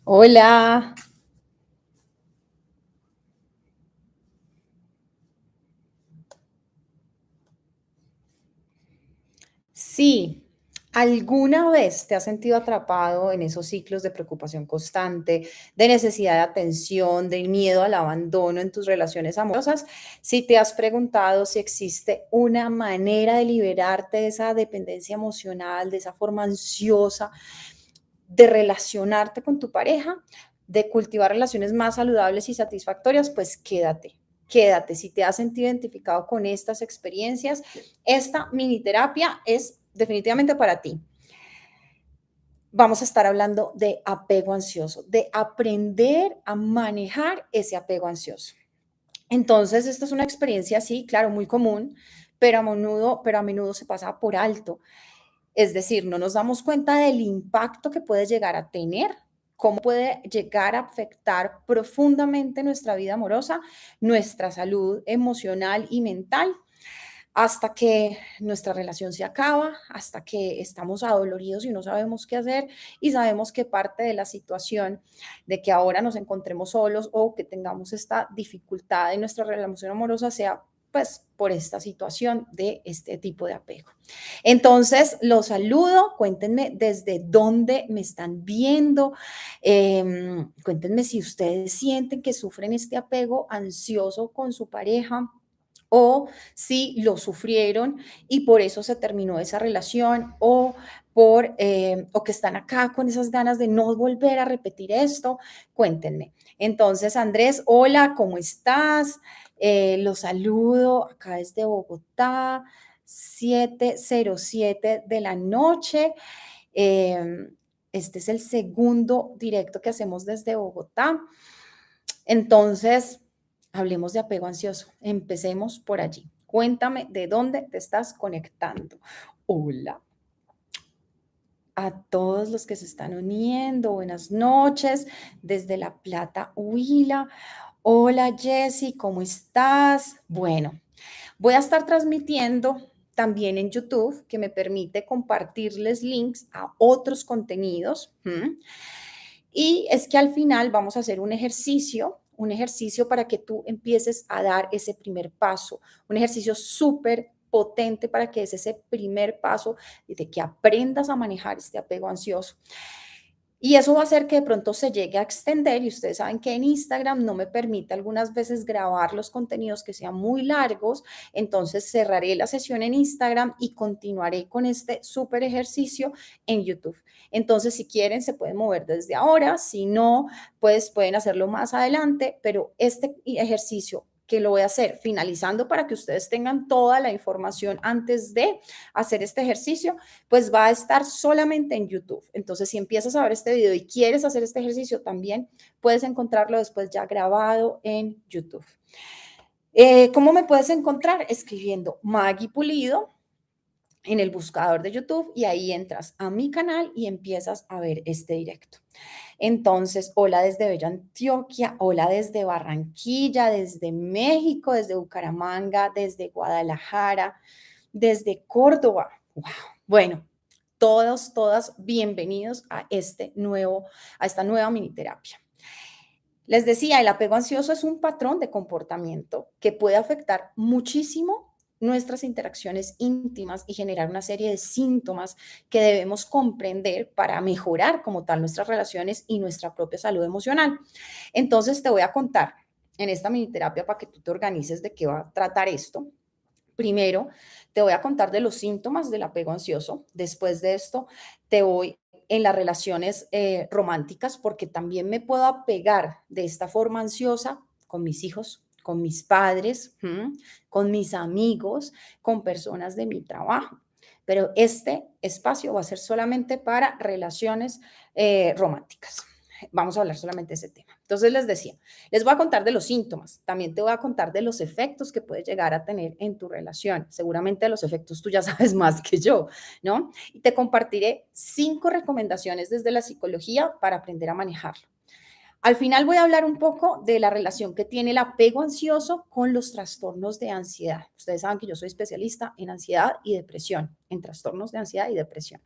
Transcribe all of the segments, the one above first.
Hola. Sí, ¿alguna vez te has sentido atrapado en esos ciclos de preocupación constante, de necesidad de atención, de miedo al abandono en tus relaciones amorosas? Si te has preguntado si existe una manera de liberarte de esa dependencia emocional, de esa forma ansiosa, de relacionarte con tu pareja, de cultivar relaciones más saludables y satisfactorias, pues quédate. Quédate, si te has sentido identificado con estas experiencias, esta mini terapia es definitivamente para ti. Vamos a estar hablando de apego ansioso, de aprender a manejar ese apego ansioso. Entonces, esta es una experiencia, sí, claro, muy común, pero a menudo se pasa por alto. Es decir, no nos damos cuenta del impacto que puede llegar a tener, cómo puede llegar a afectar profundamente nuestra vida amorosa, nuestra salud emocional y mental, hasta que nuestra relación se acaba, hasta que estamos adoloridos y no sabemos qué hacer y sabemos que parte de la situación de que ahora nos encontremos solos o que tengamos esta dificultad en nuestra relación amorosa sea pues por esta situación de este tipo de apego. Entonces, los saludo, cuéntenme desde dónde me están viendo, cuéntenme si ustedes sienten que sufren este apego ansioso con su pareja o si lo sufrieron y por eso se terminó esa relación o que están acá con esas ganas de no volver a repetir esto, cuéntenme. Entonces, Andrés, hola, ¿cómo estás? Los saludo acá desde Bogotá, 7:07 de la noche. Este es el segundo directo que hacemos desde Bogotá. Entonces, hablemos de apego ansioso. Empecemos por allí. Cuéntame de dónde te estás conectando. Hola a todos los que se están uniendo. Buenas noches desde La Plata, Huila. Hola Jessy, ¿cómo estás? Bueno, voy a estar transmitiendo también en YouTube, que me permite compartirles links a otros contenidos. Y es que al final vamos a hacer un ejercicio para que tú empieces a dar ese primer paso, un ejercicio súper potente para que es ese primer paso de que aprendas a manejar este apego ansioso. Y eso va a hacer que de pronto se llegue a extender y ustedes saben que en Instagram no me permite algunas veces grabar los contenidos que sean muy largos, entonces cerraré la sesión en Instagram y continuaré con este súper ejercicio en YouTube. Entonces, si quieren, se pueden mover desde ahora, si no, pues pueden hacerlo más adelante, pero este ejercicio que lo voy a hacer finalizando para que ustedes tengan toda la información antes de hacer este ejercicio, pues va a estar solamente en YouTube. Entonces, si empiezas a ver este video y quieres hacer este ejercicio, también puedes encontrarlo después ya grabado en YouTube. ¿Cómo me puedes encontrar? Escribiendo Maggie Pulido en el buscador de YouTube y ahí entras a mi canal y empiezas a ver este directo. Entonces, hola desde Bella Antioquia, hola desde Barranquilla, desde México, desde Bucaramanga, desde Guadalajara, desde Córdoba. Wow. Bueno, todos, todas bienvenidos a esta nueva mini terapia. Les decía, el apego ansioso es un patrón de comportamiento que puede afectar muchísimo nuestras interacciones íntimas y generar una serie de síntomas que debemos comprender para mejorar como tal nuestras relaciones y nuestra propia salud emocional. Entonces te voy a contar en esta mini terapia para que tú te organices de qué va a tratar esto. Primero, te voy a contar de los síntomas del apego ansioso. Después de esto, te voy en las relaciones románticas, porque también me puedo apegar de esta forma ansiosa con mis hijos, con mis padres, con mis amigos, con personas de mi trabajo. Pero este espacio va a ser solamente para relaciones románticas. Vamos a hablar solamente de ese tema. Entonces les decía, les voy a contar de los síntomas, también te voy a contar de los efectos que puede llegar a tener en tu relación. Seguramente los efectos tú ya sabes más que yo, ¿no? Y te compartiré 5 recomendaciones desde la psicología para aprender a manejarlo. Al final voy a hablar un poco de la relación que tiene el apego ansioso con los trastornos de ansiedad. Ustedes saben que yo soy especialista en ansiedad y depresión, en trastornos de ansiedad y depresión.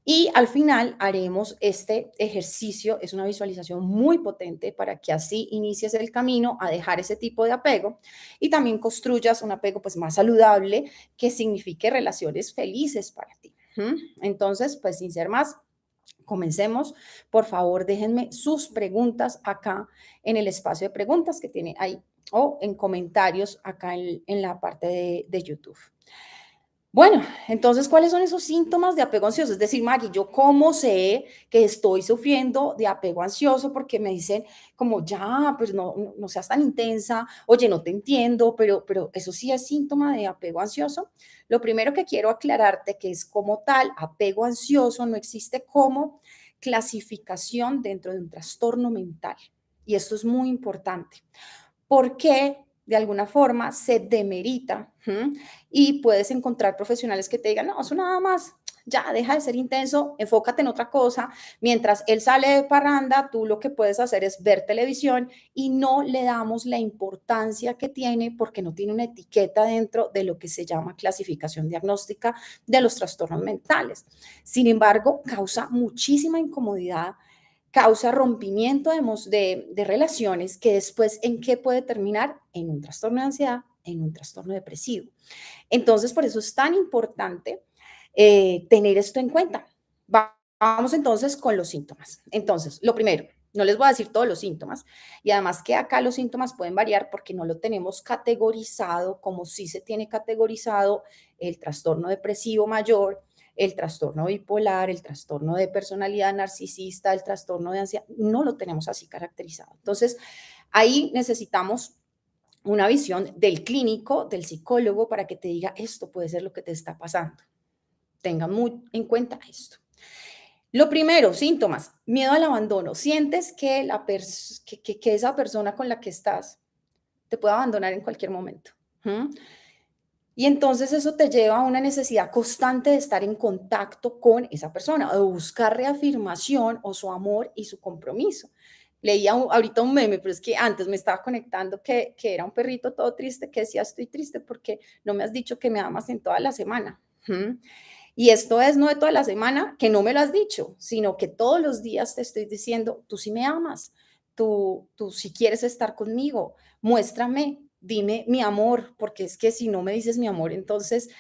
Y al final haremos este ejercicio, es una visualización muy potente para que así inicies el camino a dejar ese tipo de apego y también construyas un apego pues más saludable que signifique relaciones felices para ti. ¿Mm? Entonces, pues sin ser más, comencemos. Por favor, déjenme sus preguntas acá en el espacio de preguntas que tiene ahí o en comentarios acá en la parte de YouTube. Bueno, entonces, ¿cuáles son esos síntomas de apego ansioso? Es decir, Maggie, ¿yo cómo sé que estoy sufriendo de apego ansioso? Porque me dicen como, ya, pues no seas tan intensa, oye, no te entiendo, pero eso sí es síntoma de apego ansioso. Lo primero que quiero aclararte que es como tal, apego ansioso no existe como clasificación dentro de un trastorno mental. Y esto es muy importante porque de alguna forma se demerita y puedes encontrar profesionales que te digan, no, eso nada más, ya deja de ser intenso, enfócate en otra cosa. Mientras él sale de parranda, tú lo que puedes hacer es ver televisión y no le damos la importancia que tiene porque no tiene una etiqueta dentro de lo que se llama clasificación diagnóstica de los trastornos mentales. Sin embargo, causa muchísima incomodidad, causa rompimiento de relaciones que después en qué puede terminar en un trastorno de ansiedad, en un trastorno depresivo. Entonces, por eso es tan importante tener esto en cuenta. Vamos entonces con los síntomas. Entonces, lo primero, no les voy a decir todos los síntomas y además que acá los síntomas pueden variar porque no lo tenemos categorizado como si se tiene categorizado el trastorno depresivo mayor, el trastorno bipolar, el trastorno de personalidad narcisista, el trastorno de ansiedad, no lo tenemos así caracterizado. Entonces, ahí necesitamos una visión del clínico, del psicólogo, para que te diga esto puede ser lo que te está pasando. Tenga muy en cuenta esto. Lo primero, síntomas, miedo al abandono. Sientes que, que esa persona con la que estás te puede abandonar en cualquier momento. ¿Mm? Y entonces eso te lleva a una necesidad constante de estar en contacto con esa persona, de buscar reafirmación o su amor y su compromiso. Leía ahorita un meme, pero es que antes me estaba conectando que era un perrito todo triste que decía, estoy triste porque no me has dicho que me amas en toda la semana. ¿Mm? Y esto es no de toda la semana, que no me lo has dicho, sino que todos los días te estoy diciendo, tú sí me amas, tú sí quieres estar conmigo, muéstrame, dime mi amor, porque es que si no me dices mi amor, entonces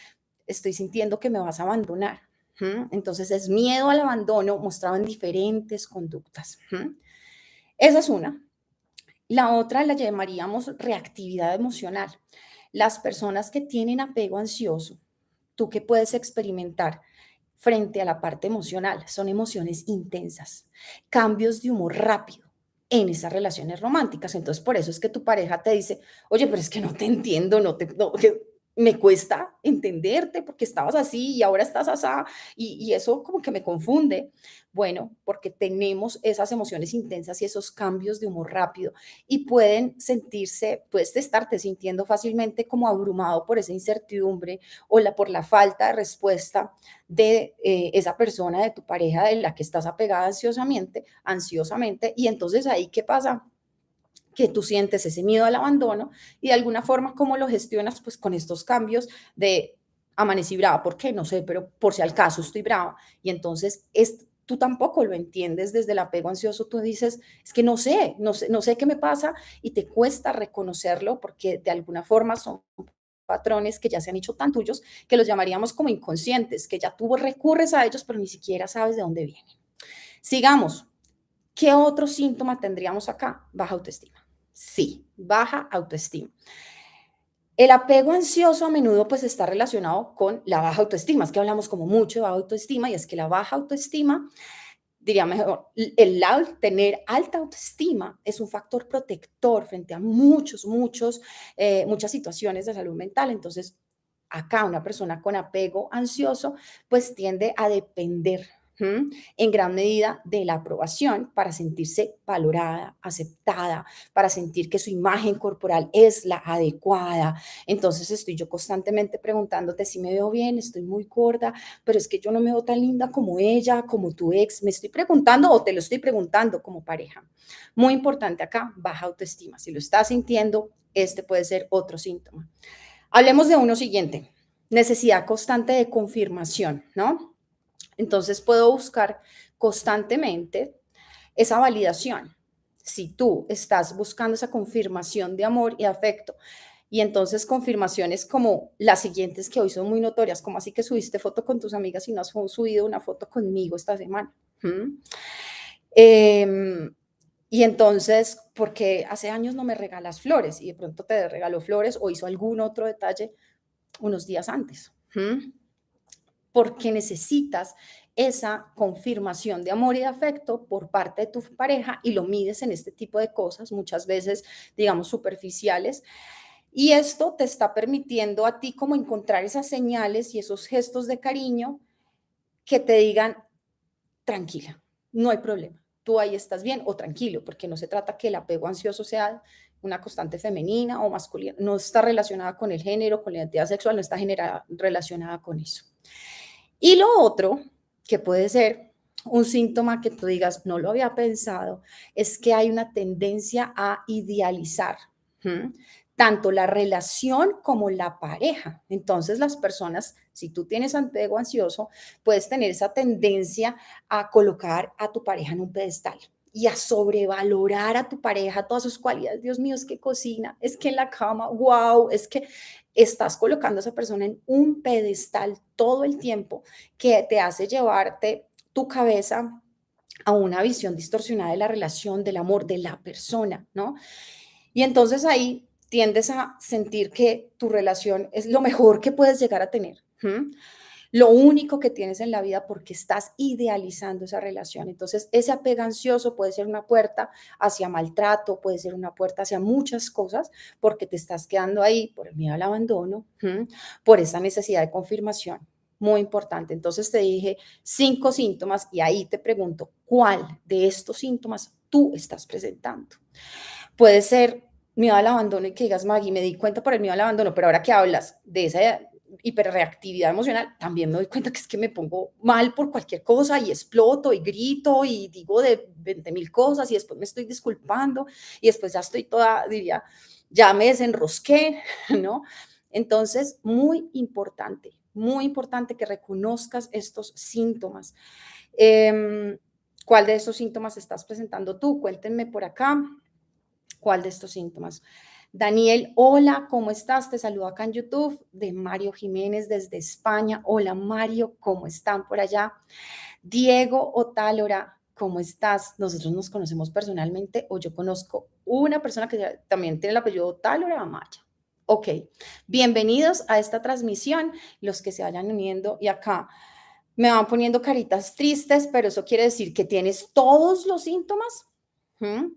estoy sintiendo que me vas a abandonar. ¿Mm? Entonces es miedo al abandono mostrado en diferentes conductas. ¿Mm? Esa es una. La otra la llamaríamos reactividad emocional. Las personas que tienen apego ansioso, tú que puedes experimentar frente a la parte emocional, son emociones intensas, cambios de humor rápido en esas relaciones románticas. Entonces, por eso es que tu pareja te dice, oye, pero es que no te entiendo, que me cuesta entenderte porque estabas así y ahora estás así, y eso como que me confunde. Bueno, porque tenemos esas emociones intensas y esos cambios de humor rápido y puedes estarte sintiendo fácilmente como abrumado por esa incertidumbre o por la falta de respuesta de esa persona, de tu pareja, de la que estás apegada ansiosamente, y entonces ahí, ¿qué pasa? Que tú sientes ese miedo al abandono y de alguna forma, ¿cómo lo gestionas? Pues con estos cambios de amanecí brava, ¿por qué? No sé, pero por si al caso estoy brava. Y entonces tú tampoco lo entiendes desde el apego ansioso, tú dices, es que no sé qué me pasa y te cuesta reconocerlo porque de alguna forma son patrones que ya se han hecho tan tuyos que los llamaríamos como inconscientes, que ya tú recurres a ellos, pero ni siquiera sabes de dónde vienen. Sigamos. ¿Qué otro síntoma tendríamos acá? Baja autoestima. Sí, baja autoestima. El apego ansioso a menudo pues está relacionado con la baja autoestima. Es que hablamos como mucho de baja autoestima y es que la baja autoestima, diría mejor, tener alta autoestima es un factor protector frente a muchas situaciones de salud mental. Entonces, acá una persona con apego ansioso pues tiende a depender en gran medida de la aprobación para sentirse valorada, aceptada, para sentir que su imagen corporal es la adecuada. Entonces estoy yo constantemente preguntándote si me veo bien, estoy muy gorda, pero es que yo no me veo tan linda como ella, como tu ex. Me estoy preguntando o te lo estoy preguntando como pareja. Muy importante acá, baja autoestima. Si lo estás sintiendo, este puede ser otro síntoma. Hablemos de uno siguiente, necesidad constante de confirmación, ¿no? Entonces puedo buscar constantemente esa validación. Si tú estás buscando esa confirmación de amor y afecto, y entonces confirmaciones como las siguientes que hoy son muy notorias, como así que subiste foto con tus amigas y no has subido una foto conmigo esta semana. ¿Mm? Eh, y entonces, porque hace años no me regalas flores y de pronto te regaló flores o hizo algún otro detalle unos días antes. ¿Mm? Porque necesitas esa confirmación de amor y de afecto por parte de tu pareja y lo mides en este tipo de cosas, muchas veces, digamos, superficiales. Y esto te está permitiendo a ti como encontrar esas señales y esos gestos de cariño que te digan, tranquila, no hay problema, tú ahí estás bien o tranquilo, porque no se trata que el apego ansioso sea una constante femenina o masculina, no está relacionada con el género, con la identidad sexual, no está relacionada con eso. Y lo otro, que puede ser un síntoma que tú digas, no lo había pensado, es que hay una tendencia a idealizar. ¿Mm? Tanto la relación como la pareja. Entonces, las personas, si tú tienes apego ansioso, puedes tener esa tendencia a colocar a tu pareja en un pedestal y a sobrevalorar a tu pareja, todas sus cualidades. Dios mío, es que cocina, es que en la cama, wow, es que estás colocando a esa persona en un pedestal todo el tiempo que te hace llevarte tu cabeza a una visión distorsionada de la relación, del amor, de la persona, ¿no? Y entonces ahí tiendes a sentir que tu relación es lo mejor que puedes llegar a tener. ¿Mm? Lo único que tienes en la vida porque estás idealizando esa relación. Entonces, ese apego ansioso puede ser una puerta hacia maltrato, puede ser una puerta hacia muchas cosas, porque te estás quedando ahí por el miedo al abandono, por esa necesidad de confirmación. Muy importante. Entonces te dije 5 síntomas y ahí te pregunto, ¿cuál de estos síntomas tú estás presentando? Puede ser miedo al abandono y que digas, Maggie, me di cuenta por el miedo al abandono, pero ahora que hablas de esa hiperreactividad emocional, también me doy cuenta que es que me pongo mal por cualquier cosa y exploto y grito y digo de 20.000 cosas y después me estoy disculpando y después ya estoy toda, diría, ya me desenrosqué, ¿no? Entonces, muy importante que reconozcas estos síntomas. Eh, ¿Cuál de estos síntomas estás presentando tú? Cuéntenme por acá. ¿Cuál de estos síntomas? Daniel, hola, ¿cómo estás? Te saludo acá en YouTube de Mario Jiménez desde España. Hola Mario, ¿cómo están por allá? Diego Otálora, ¿cómo estás? Nosotros nos conocemos personalmente o yo conozco una persona que también tiene el apellido Otálora Amaya. Ok, bienvenidos a esta transmisión, los que se vayan uniendo y acá me van poniendo caritas tristes, pero eso quiere decir que tienes todos los síntomas. ¿Mm?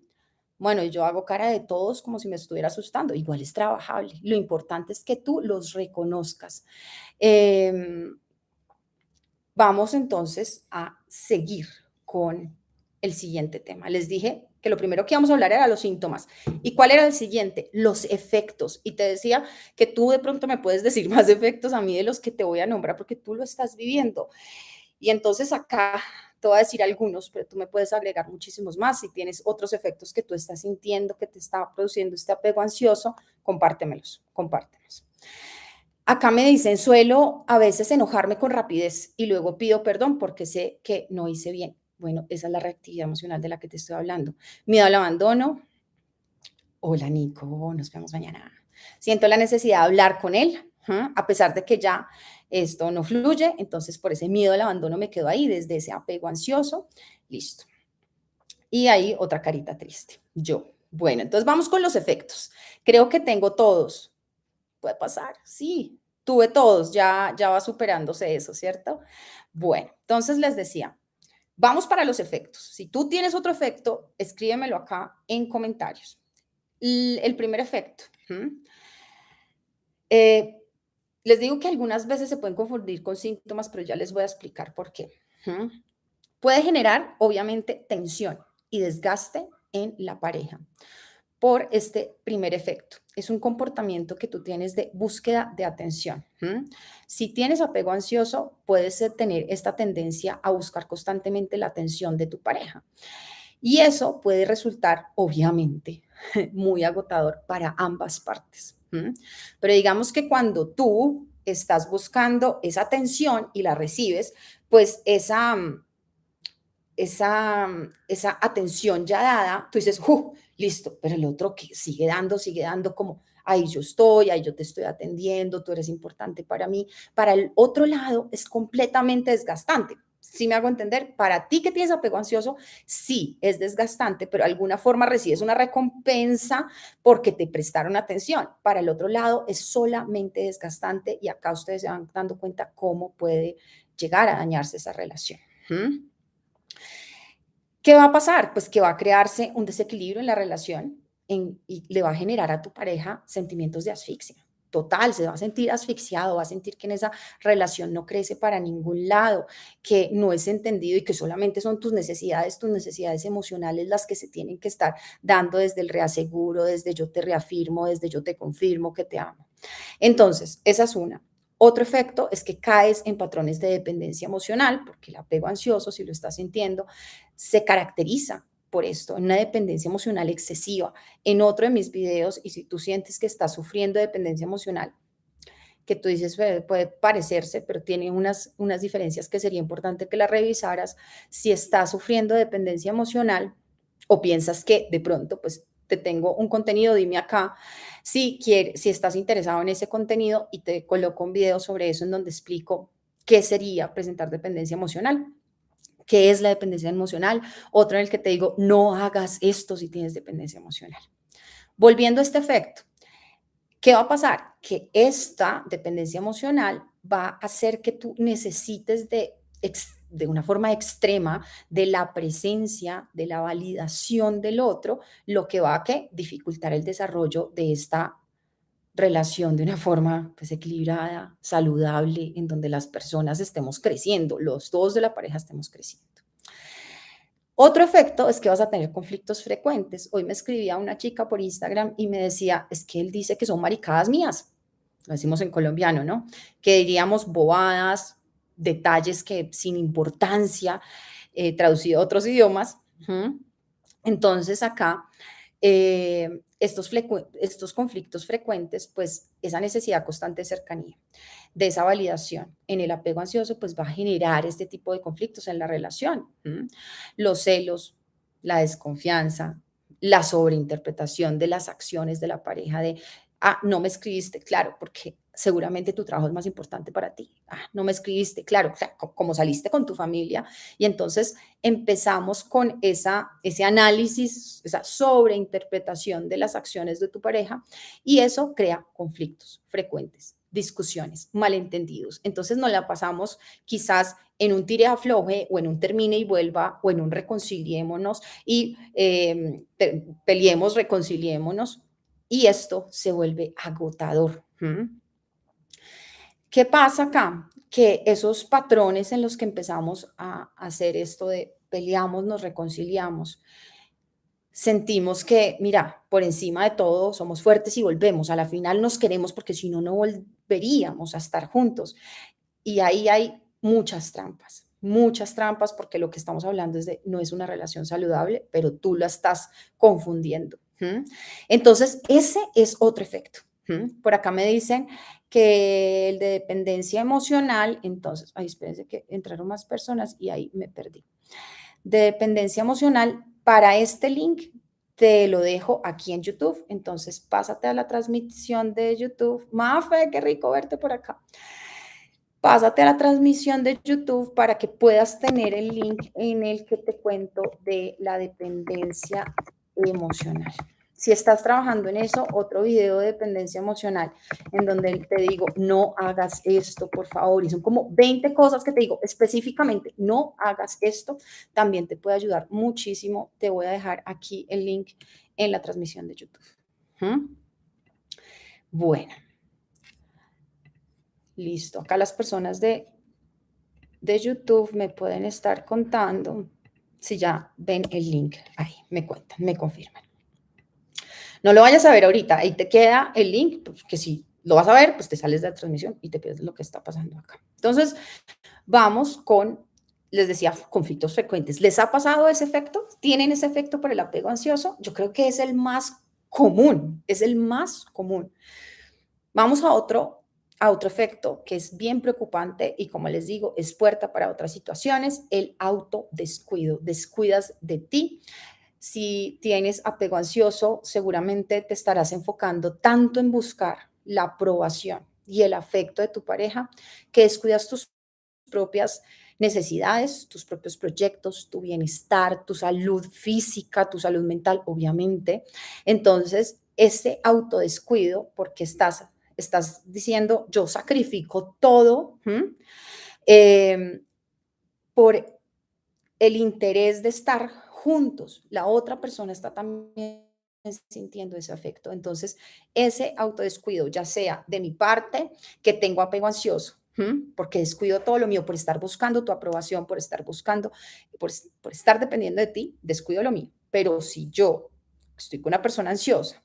Bueno, yo hago cara de todos como si me estuviera asustando. Igual es trabajable. Lo importante es que tú los reconozcas. Em, Vamos entonces a seguir con el siguiente tema. Les dije que lo primero que íbamos a hablar era los síntomas. ¿Y cuál era el siguiente? Los efectos. Y te decía que tú de pronto me puedes decir más efectos a mí de los que te voy a nombrar porque tú lo estás viviendo. Y entonces acá te voy a decir algunos, pero tú me puedes agregar muchísimos más. Si tienes otros efectos que tú estás sintiendo, que te está produciendo este apego ansioso, compártemelos, compártemelos. Acá me dicen, suelo a veces enojarme con rapidez y luego pido perdón porque sé que no hice bien. Bueno, esa es la reactividad emocional de la que te estoy hablando. Miedo al abandono. Hola Nico, nos vemos mañana. Siento la necesidad de hablar con él, a pesar de que ya esto no fluye, entonces por ese miedo al abandono me quedo ahí, desde ese apego ansioso. Listo. Y ahí otra carita triste. Yo. Bueno, entonces vamos con los efectos. Creo que tengo todos. Puede pasar, sí, tuve todos, ya va superándose eso, ¿cierto? Bueno, entonces les decía, vamos para los efectos. Si tú tienes otro efecto, escríbemelo acá en comentarios. El primer efecto. Eh, Les digo que algunas veces se pueden confundir con síntomas, pero ya les voy a explicar por qué. Puede generar, obviamente, tensión y desgaste en la pareja por este primer efecto. Es un comportamiento que tú tienes de búsqueda de atención. Si tienes apego ansioso, puedes tener esta tendencia a buscar constantemente la atención de tu pareja. Y eso puede resultar, obviamente, muy agotador para ambas partes. Pero digamos que cuando tú estás buscando esa atención y la recibes, pues esa atención ya dada, tú dices, listo, pero el otro que sigue dando como, ahí yo estoy, ahí yo te estoy atendiendo, tú eres importante para mí. Para el otro lado es completamente desgastante. ¿Sí me hago entender? Para ti que tienes apego ansioso, sí es desgastante, pero de alguna forma recibes una recompensa porque te prestaron atención. Para el otro lado es solamente desgastante y acá ustedes se van dando cuenta cómo puede llegar a dañarse esa relación. ¿Mm? ¿Qué va a pasar? Pues que va a crearse un desequilibrio en la relación y le va a generar a tu pareja sentimientos de asfixia. Total, se va a sentir asfixiado, va a sentir que en esa relación no crece para ningún lado, que no es entendido y que solamente son tus necesidades emocionales las que se tienen que estar dando desde el reaseguro, desde yo te reafirmo, desde yo te confirmo que te amo. Entonces, esa es una. Otro efecto es que caes en patrones de dependencia emocional, porque el apego ansioso, si lo estás sintiendo, se caracteriza por esto, en una dependencia emocional excesiva. En otro de mis videos, y si tú sientes que estás sufriendo dependencia emocional, que tú dices puede parecerse, pero tiene unas diferencias que sería importante que las revisaras. Si estás sufriendo dependencia emocional o piensas que de pronto, pues te tengo un contenido, dime acá si estás interesado en ese contenido y te coloco un video sobre eso en donde explico qué sería presentar dependencia emocional. ¿Qué es la dependencia emocional? Otro en el que te digo, no hagas esto si tienes dependencia emocional. Volviendo a este efecto, ¿qué va a pasar? Que esta dependencia emocional va a hacer que tú necesites de una forma extrema de la presencia, de la validación del otro, lo que va a ¿qué? Dificultar el desarrollo de esta relación de una forma pues, equilibrada, saludable, en donde las personas estemos creciendo, los dos de la pareja estemos creciendo. Otro efecto es que vas a tener conflictos frecuentes. Hoy me escribía una chica por Instagram y me decía, es que él dice que son maricadas mías, lo decimos en colombiano, ¿no? Que diríamos bobadas, detalles que sin importancia, traducido a otros idiomas. Ujú. Entonces acá estos conflictos frecuentes, pues esa necesidad constante de cercanía, de esa validación en el apego ansioso, pues va a generar este tipo de conflictos en la relación. Los celos, la desconfianza, la sobreinterpretación de las acciones de la pareja, de, no me escribiste, claro, porque seguramente tu trabajo es más importante para ti. No me escribiste, claro, o sea, como saliste con tu familia. Y entonces empezamos con ese análisis, esa sobreinterpretación de las acciones de tu pareja y eso crea conflictos frecuentes, discusiones, malentendidos. Entonces nos la pasamos quizás en un tire afloje o en un termine y vuelva o en un reconciliémonos y peleemos, reconciliémonos y esto se vuelve agotador. ¿Qué pasa acá? Que esos patrones en los que empezamos a hacer esto de peleamos, nos reconciliamos, sentimos que, mira, por encima de todo somos fuertes y volvemos. A la final nos queremos porque si no, no volveríamos a estar juntos. Y ahí hay muchas trampas porque lo que estamos hablando es de, no es una relación saludable, pero tú la estás confundiendo. Entonces, ese es otro efecto. Por acá me dicen que el de dependencia emocional, entonces, ay, espérense que entraron más personas y ahí me perdí. De dependencia emocional, para este link te lo dejo aquí en YouTube, entonces pásate a la transmisión de YouTube. Mafe, qué rico verte por acá. Pásate a la transmisión de YouTube para que puedas tener el link en el que te cuento de la dependencia emocional. Si estás trabajando en eso, otro video de dependencia emocional en donde te digo, no hagas esto, por favor. Y son como 20 cosas que te digo específicamente, no hagas esto. También te puede ayudar muchísimo. Te voy a dejar aquí el link en la transmisión de YouTube. Bueno, listo. Acá las personas de YouTube me pueden estar contando si ya ven el link. Ahí, me cuentan, me confirman. No lo vayas a ver ahorita, ahí te queda el link, pues, que si lo vas a ver, pues te sales de la transmisión y te pierdes lo que está pasando acá. Entonces, vamos con, les decía, conflictos frecuentes. ¿Les ha pasado ese efecto? ¿Tienen ese efecto por el apego ansioso? Yo creo que es el más común, es el más común. Vamos a otro a otro efecto que es bien preocupante y como les digo, es puerta para otras situaciones, el autodescuido. Descuidas de ti. Si tienes apego ansioso, seguramente te estarás enfocando tanto en buscar la aprobación y el afecto de tu pareja que descuidas tus propias necesidades, tus propios proyectos, tu bienestar, tu salud física, tu salud mental, obviamente. Entonces, ese autodescuido, porque estás diciendo, yo sacrifico todo, eh, por el interés de estar juntos. La otra persona está también sintiendo ese afecto. Entonces, ese autodescuido, ya sea de mi parte, que tengo apego ansioso, porque descuido todo lo mío por estar buscando tu aprobación, por estar buscando, por estar dependiendo de ti, descuido lo mío. Pero si yo estoy con una persona ansiosa,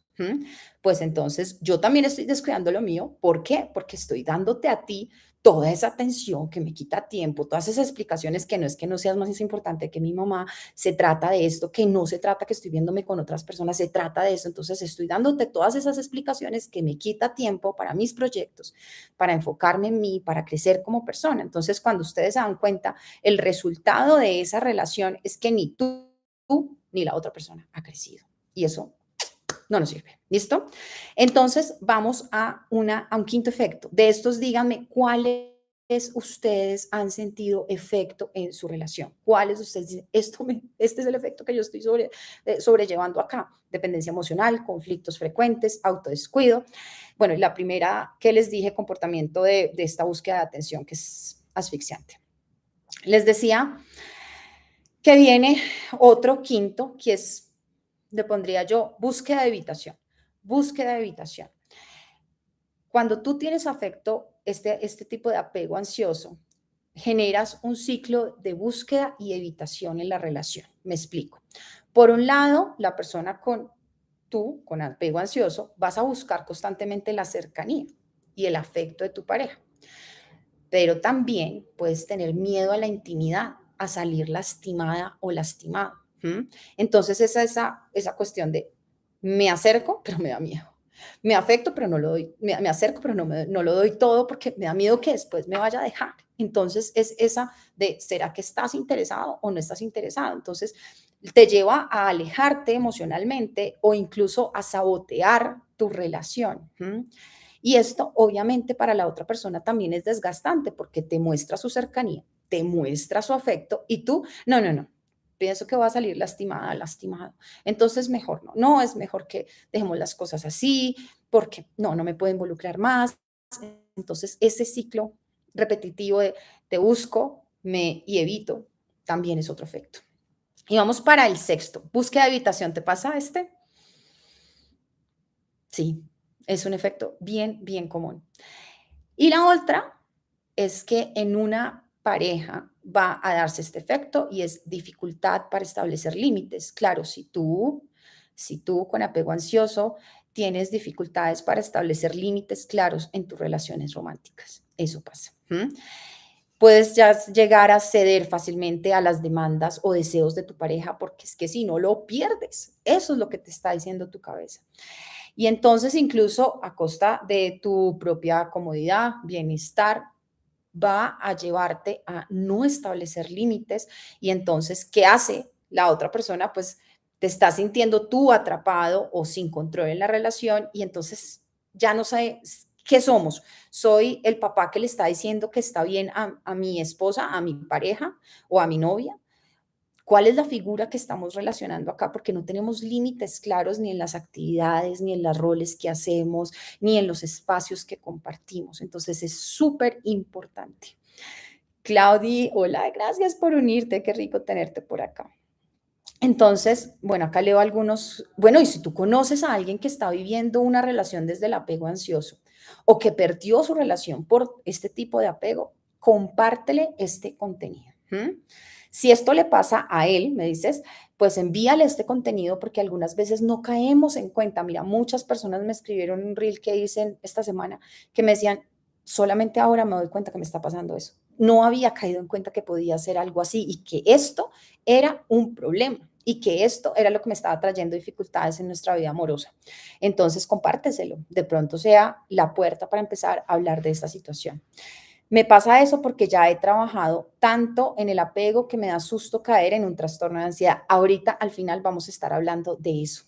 pues entonces yo también estoy descuidando lo mío. ¿Por qué? Porque estoy dándote a ti toda esa atención que me quita tiempo, todas esas explicaciones que no es que no seas más importante que mi mamá, se trata de esto, que no se trata que estoy viéndome con otras personas, se trata de eso. Entonces estoy dándote todas esas explicaciones que me quita tiempo para mis proyectos, para enfocarme en mí, para crecer como persona. Entonces cuando ustedes se dan cuenta, el resultado de esa relación es que ni tú ni la otra persona ha crecido. Y eso no nos sirve. ¿Listo? Entonces, vamos a un quinto efecto. De estos, díganme cuáles ustedes han sentido efecto en su relación. ¿Cuáles ustedes dicen, este es el efecto que yo estoy sobrellevando acá? Dependencia emocional, conflictos frecuentes, autodescuido. Bueno, y la primera que les dije, comportamiento de esta búsqueda de atención, que es asfixiante. Les decía que viene otro quinto, que es, le pondría yo, búsqueda de evitación. Búsqueda de evitación. Cuando tú tienes afecto, este tipo de apego ansioso, generas un ciclo de búsqueda y evitación en la relación. Me explico. Por un lado, la persona con apego ansioso, vas a buscar constantemente la cercanía y el afecto de tu pareja, pero también puedes tener miedo a la intimidad, a salir lastimada o lastimado. Entonces, esa cuestión de me acerco, pero me da miedo. Me afecto, pero no lo doy. Me acerco, pero no lo doy todo porque me da miedo que después me vaya a dejar. Entonces, es esa de, ¿será que estás interesado o no estás interesado? Entonces, te lleva a alejarte emocionalmente o incluso a sabotear tu relación. Y esto obviamente para la otra persona también es desgastante porque te muestra su cercanía, te muestra su afecto y tú, no, pienso que va a salir lastimada, lastimado. Entonces mejor no es mejor que dejemos las cosas así porque no me puedo involucrar más. Entonces ese ciclo repetitivo de te busco y evito también es otro efecto. Y vamos para el sexto, búsqueda de evitación. ¿Te pasa este? Sí, es un efecto bien común. Y la otra es que en una pareja va a darse este efecto y es dificultad para establecer límites. Claro, si tú con apego ansioso tienes dificultades para establecer límites claros en tus relaciones románticas, eso pasa. Puedes ya llegar a ceder fácilmente a las demandas o deseos de tu pareja porque es que si no lo pierdes, eso es lo que te está diciendo tu cabeza. Y entonces, incluso a costa de tu propia comodidad, bienestar, va a llevarte a no establecer límites. Y entonces, ¿qué hace la otra persona? Pues te está sintiendo tú atrapado o sin control en la relación y entonces ya no sé qué somos. Soy el papá que le está diciendo que está bien a mi esposa, a mi pareja o a mi novia. ¿Cuál es la figura que estamos relacionando acá? Porque no tenemos límites claros ni en las actividades, ni en los roles que hacemos, ni en los espacios que compartimos. Entonces es súper importante. Claudi, hola, gracias por unirte, qué rico tenerte por acá. Entonces, bueno, acá leo algunos, bueno, y si tú conoces a alguien que está viviendo una relación desde el apego ansioso o que perdió su relación por este tipo de apego, compártele este contenido. Si esto le pasa a él, me dices, pues envíale este contenido porque algunas veces no caemos en cuenta. Mira, muchas personas me escribieron un reel que hice esta semana que me decían, solamente ahora me doy cuenta que me está pasando eso. No había caído en cuenta que podía ser algo así y que esto era un problema. y que esto era lo que me estaba trayendo dificultades en nuestra vida amorosa. Entonces, compárteselo. De pronto sea la puerta para empezar a hablar de esta situación. Me pasa eso porque ya he trabajado tanto en el apego que me da susto caer en un trastorno de ansiedad. Ahorita, al final, vamos a estar hablando de eso.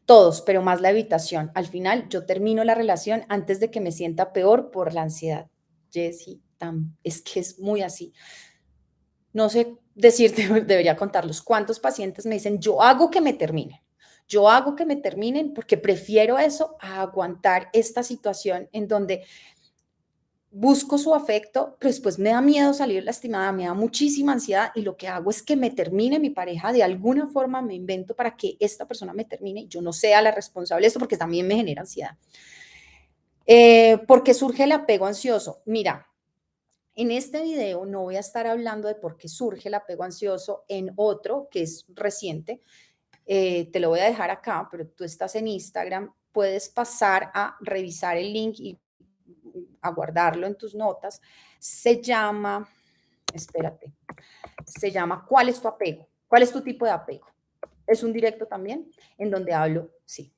Todos, pero más la evitación. Al final, yo termino la relación antes de que me sienta peor por la ansiedad. Jessie, es que es muy así. No sé decirte, debería contarlos, cuántos pacientes me dicen, yo hago que me terminen. Yo hago que me terminen porque prefiero eso a aguantar esta situación en donde busco su afecto, pero después me da miedo salir lastimada, me da muchísima ansiedad y lo que hago es que me termine mi pareja, de alguna forma me invento para que esta persona me termine y yo no sea la responsable de esto porque también me genera ansiedad. ¿Por qué surge el apego ansioso? Mira, en este video no voy a estar hablando de por qué surge el apego ansioso, en otro que es reciente, te lo voy a dejar acá, pero tú estás en Instagram, puedes pasar a revisar el link y a guardarlo en tus notas. Se llama, espérate, se llama ¿cuál es tu apego? ¿Cuál es tu tipo de apego? Es un directo también en donde hablo, sí,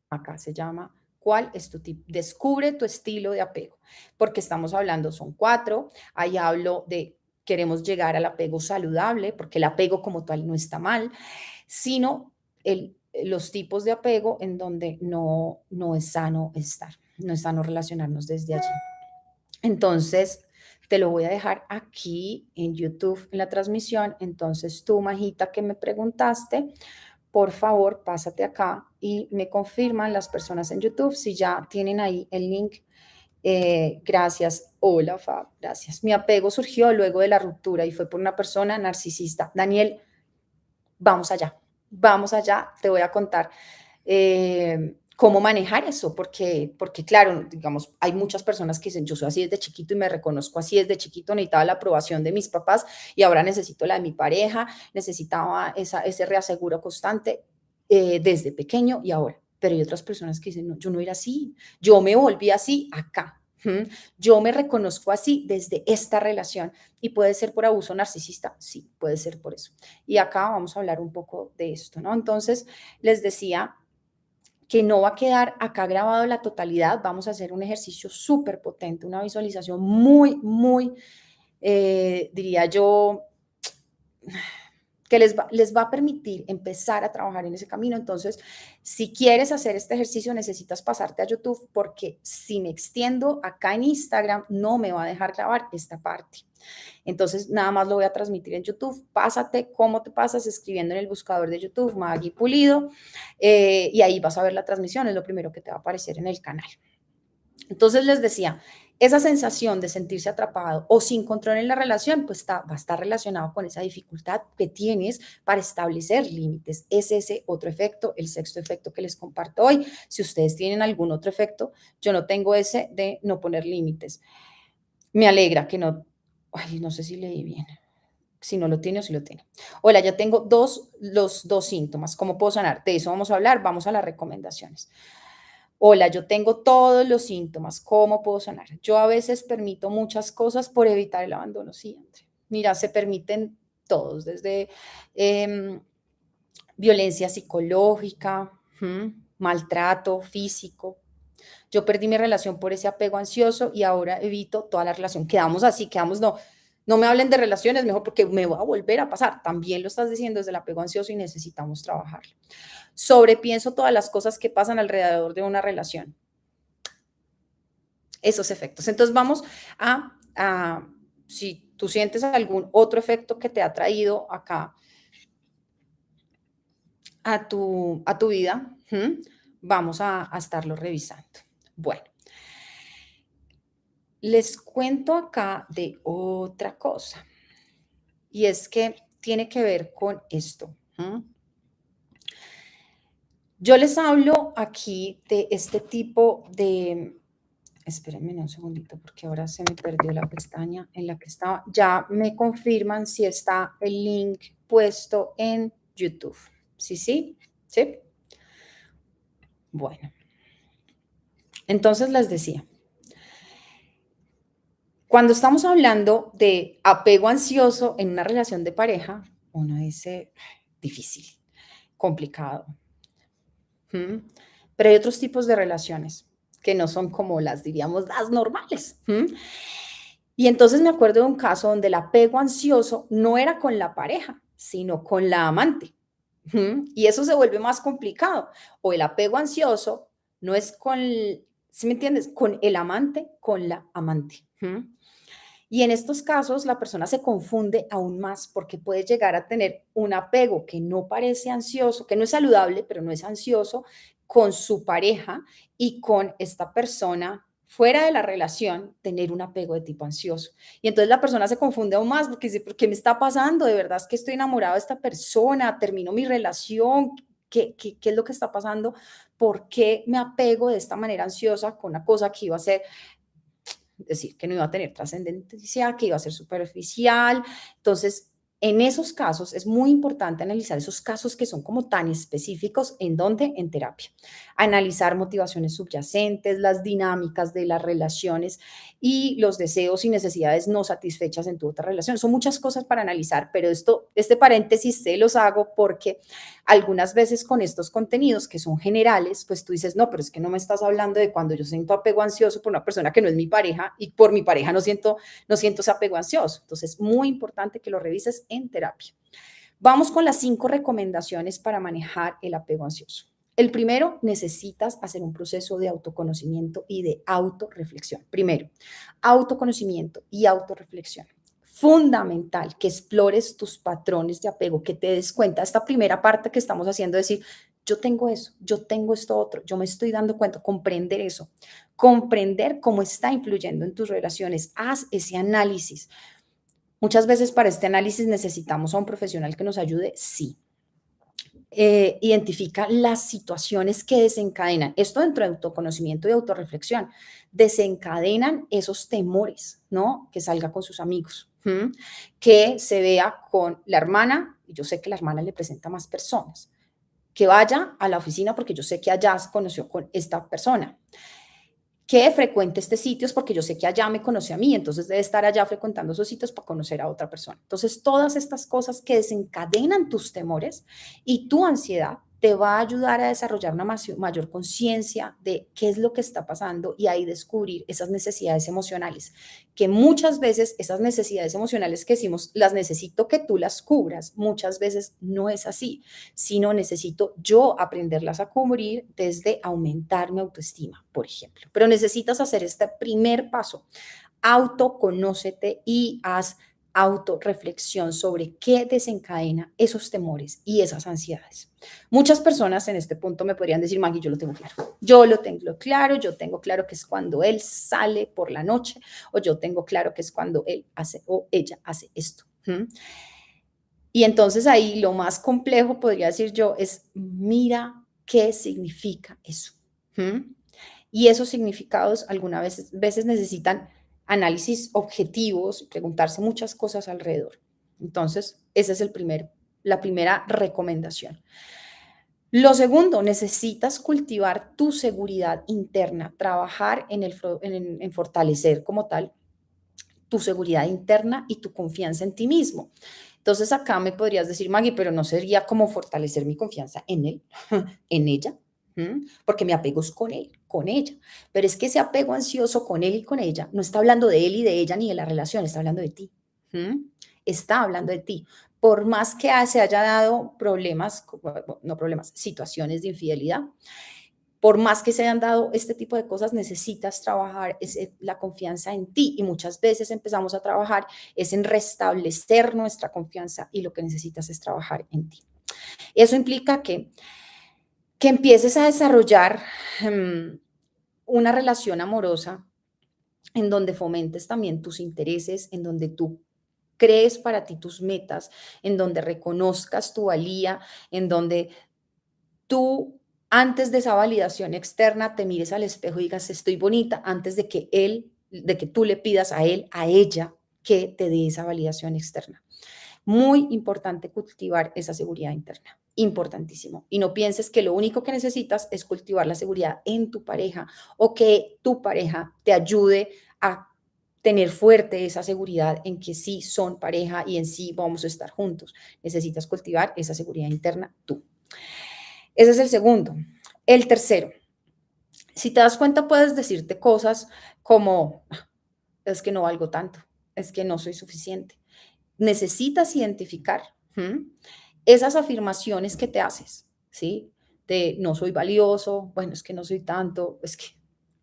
acá se llama ¿cuál es tu tipo? Descubre tu estilo de apego, porque estamos hablando, son 4, ahí hablo de queremos llegar al apego saludable, porque el apego como tal no está mal, sino los tipos de apego en donde no es sano estar, no es sano relacionarnos desde allí. Entonces, te lo voy a dejar aquí en YouTube en la transmisión. Entonces, tú, Majita, que me preguntaste, por favor, pásate acá y me confirman las personas en YouTube si ya tienen ahí el link. Gracias. Hola, Fab, gracias. Mi apego surgió luego de la ruptura y fue por una persona narcisista. Daniel, vamos allá, te voy a contar cómo manejar eso, porque claro, digamos, hay muchas personas que dicen, yo soy así desde chiquito y me reconozco así desde chiquito, necesitaba la aprobación de mis papás y ahora necesito la de mi pareja, necesitaba ese reaseguro constante desde pequeño y ahora. Pero hay otras personas que dicen, no, yo no era así, yo me volví así acá. Yo me reconozco así desde esta relación y puede ser por abuso narcisista, sí, puede ser por eso. Y acá vamos a hablar un poco de esto, ¿no? Entonces, les decía que no va a quedar acá grabado la totalidad, vamos a hacer un ejercicio súper potente, una visualización muy, muy, diría yo, que les va a permitir empezar a trabajar en ese camino. Entonces, si quieres hacer este ejercicio, necesitas pasarte a YouTube porque si me extiendo acá en Instagram, no me va a dejar grabar esta parte. Entonces, nada más lo voy a transmitir en YouTube. Pásate, ¿cómo te pasas? Escribiendo en el buscador de YouTube, Maggie Pulido, y ahí vas a ver la transmisión, es lo primero que te va a aparecer en el canal. Entonces les decía, esa sensación de sentirse atrapado o sin control en la relación, pues va a estar relacionado con esa dificultad que tienes para establecer límites. Es ese otro efecto, el sexto efecto que les comparto hoy. Si ustedes tienen algún otro efecto, yo no tengo ese de no poner límites. Me alegra que no, ay, no sé si leí bien. Si no lo tiene o si lo tiene. Hola, ya tengo los dos síntomas. ¿Cómo puedo sanar? De eso vamos a hablar. Vamos a las recomendaciones. Hola, yo tengo todos los síntomas. ¿Cómo puedo sanar? Yo a veces permito muchas cosas por evitar el abandono. Sí, André. Mira, se permiten todos, desde violencia psicológica, maltrato físico. Yo perdí mi relación por ese apego ansioso y ahora evito toda la relación. Quedamos así, quedamos no. No me hablen de relaciones, mejor porque me va a volver a pasar. También lo estás diciendo desde el apego ansioso y necesitamos trabajarlo. Sobrepienso todas las cosas que pasan alrededor de una relación. Esos efectos. Entonces vamos si tú sientes algún otro efecto que te ha traído acá a tu vida, vamos a estarlo revisando. Bueno, les cuento acá de otra cosa y es que tiene que ver con esto. Yo les hablo aquí de este tipo de, espérenme un segundito porque ahora se me perdió la pestaña en la que estaba. Ya me confirman si está el link puesto en YouTube. ¿Sí, sí? ¿Sí? Bueno. Entonces les decía, cuando estamos hablando de apego ansioso en una relación de pareja, uno dice, difícil, complicado. ¿M? Pero hay otros tipos de relaciones que no son como las, diríamos, las normales. ¿M? Y entonces me acuerdo de un caso donde el apego ansioso no era con la pareja, sino con la amante. ¿M? Y eso se vuelve más complicado. O el apego ansioso no es con, ¿sí me entiendes? Con el amante, con la amante. ¿M? Y en estos casos la persona se confunde aún más porque puede llegar a tener un apego que no parece ansioso, que no es saludable, pero no es ansioso, con su pareja y con esta persona fuera de la relación, tener un apego de tipo ansioso. Y entonces la persona se confunde aún más porque dice, ¿por qué me está pasando? ¿De verdad es que estoy enamorado de esta persona? ¿Termino mi relación? ¿Qué es lo que está pasando? ¿Por qué me apego de esta manera ansiosa con una cosa que iba a ser decir que no iba a tener trascendencia, que iba a ser superficial? Entonces, en esos casos es muy importante analizar esos casos que son como tan específicos, ¿en dónde? En terapia. Analizar motivaciones subyacentes, las dinámicas de las relaciones y los deseos y necesidades no satisfechas en tu otra relación. Son muchas cosas para analizar, pero este paréntesis se los hago porque algunas veces con estos contenidos que son generales, pues tú dices, no, pero es que no me estás hablando de cuando yo siento apego ansioso por una persona que no es mi pareja y por mi pareja no siento ese apego ansioso. Entonces, muy importante que lo revises en terapia. Vamos con las 5 recomendaciones para manejar el apego ansioso. El primero, necesitas hacer un proceso de autoconocimiento y de autorreflexión. Primero, autoconocimiento y autorreflexión. Fundamental que explores tus patrones de apego, que te des cuenta. Esta primera parte que estamos haciendo es decir, yo tengo eso, yo tengo esto otro, yo me estoy dando cuenta, comprender eso, comprender cómo está influyendo en tus relaciones. Haz ese análisis. Muchas veces para este análisis necesitamos a un profesional que nos ayude, sí. Identifica las situaciones que desencadenan, esto dentro de autoconocimiento y autorreflexión, desencadenan esos temores, ¿no? Que salga con sus amigos, ¿m? Que se vea con la hermana, y yo sé que la hermana le presenta más personas, que vaya a la oficina porque yo sé que allá se conoció con esta persona, que frecuente este sitios porque yo sé que allá me conoce a mí, entonces debe estar allá frecuentando esos sitios para conocer a otra persona. Entonces, todas estas cosas que desencadenan tus temores y tu ansiedad te va a ayudar a desarrollar una mayor conciencia de qué es lo que está pasando y ahí descubrir esas necesidades emocionales, que muchas veces esas necesidades emocionales que decimos, las necesito que tú las cubras, muchas veces no es así, sino necesito yo aprenderlas a cubrir desde aumentar mi autoestima, por ejemplo. Pero necesitas hacer este primer paso. Autoconócete y haz autorreflexión sobre qué desencadena esos temores y esas ansiedades. Muchas personas en este punto me podrían decir, Maggie, yo lo tengo claro. Yo lo tengo claro, yo tengo claro que es cuando él sale por la noche o yo tengo claro que es cuando él hace o ella hace esto. ¿Mm? Y entonces ahí lo más complejo, podría decir yo, es mira qué significa eso. ¿M? Y esos significados algunas veces necesitan análisis objetivos, preguntarse muchas cosas alrededor. Entonces, esa es la primera recomendación. Lo segundo, necesitas cultivar tu seguridad interna, trabajar en fortalecer como tal tu seguridad interna y tu confianza en ti mismo. Entonces acá me podrías decir, Maggie, pero no sería como fortalecer mi confianza en él, en ella, porque mi apego es con él, con ella. Pero es que ese apego ansioso con él y con ella no está hablando de él y de ella ni de la relación, está hablando de ti. Está hablando de ti. Por más que se haya dado problemas, no problemas, situaciones de infidelidad, por más que se hayan dado este tipo de cosas, necesitas trabajar la confianza en ti y muchas veces empezamos a trabajar es en restablecer nuestra confianza y lo que necesitas es trabajar en ti. Eso implica que empieces a desarrollar una relación amorosa en donde fomentes también tus intereses, en donde tú crees para ti tus metas, en donde reconozcas tu valía, en donde tú, antes de esa validación externa, te mires al espejo y digas, estoy bonita, antes de que tú le pidas a él, a ella, que te dé esa validación externa. Muy importante cultivar esa seguridad interna, importantísimo. Y no pienses que lo único que necesitas es cultivar la seguridad en tu pareja o que tu pareja te ayude a tener fuerte esa seguridad en que sí son pareja y en sí vamos a estar juntos. Necesitas cultivar esa seguridad interna tú. Ese es el segundo. El tercero, si te das cuenta, puedes decirte cosas como, es que no valgo tanto, es que no soy suficiente. Necesitas identificar esas afirmaciones que te haces, ¿sí? De no soy valioso, bueno, es que no soy tanto, es que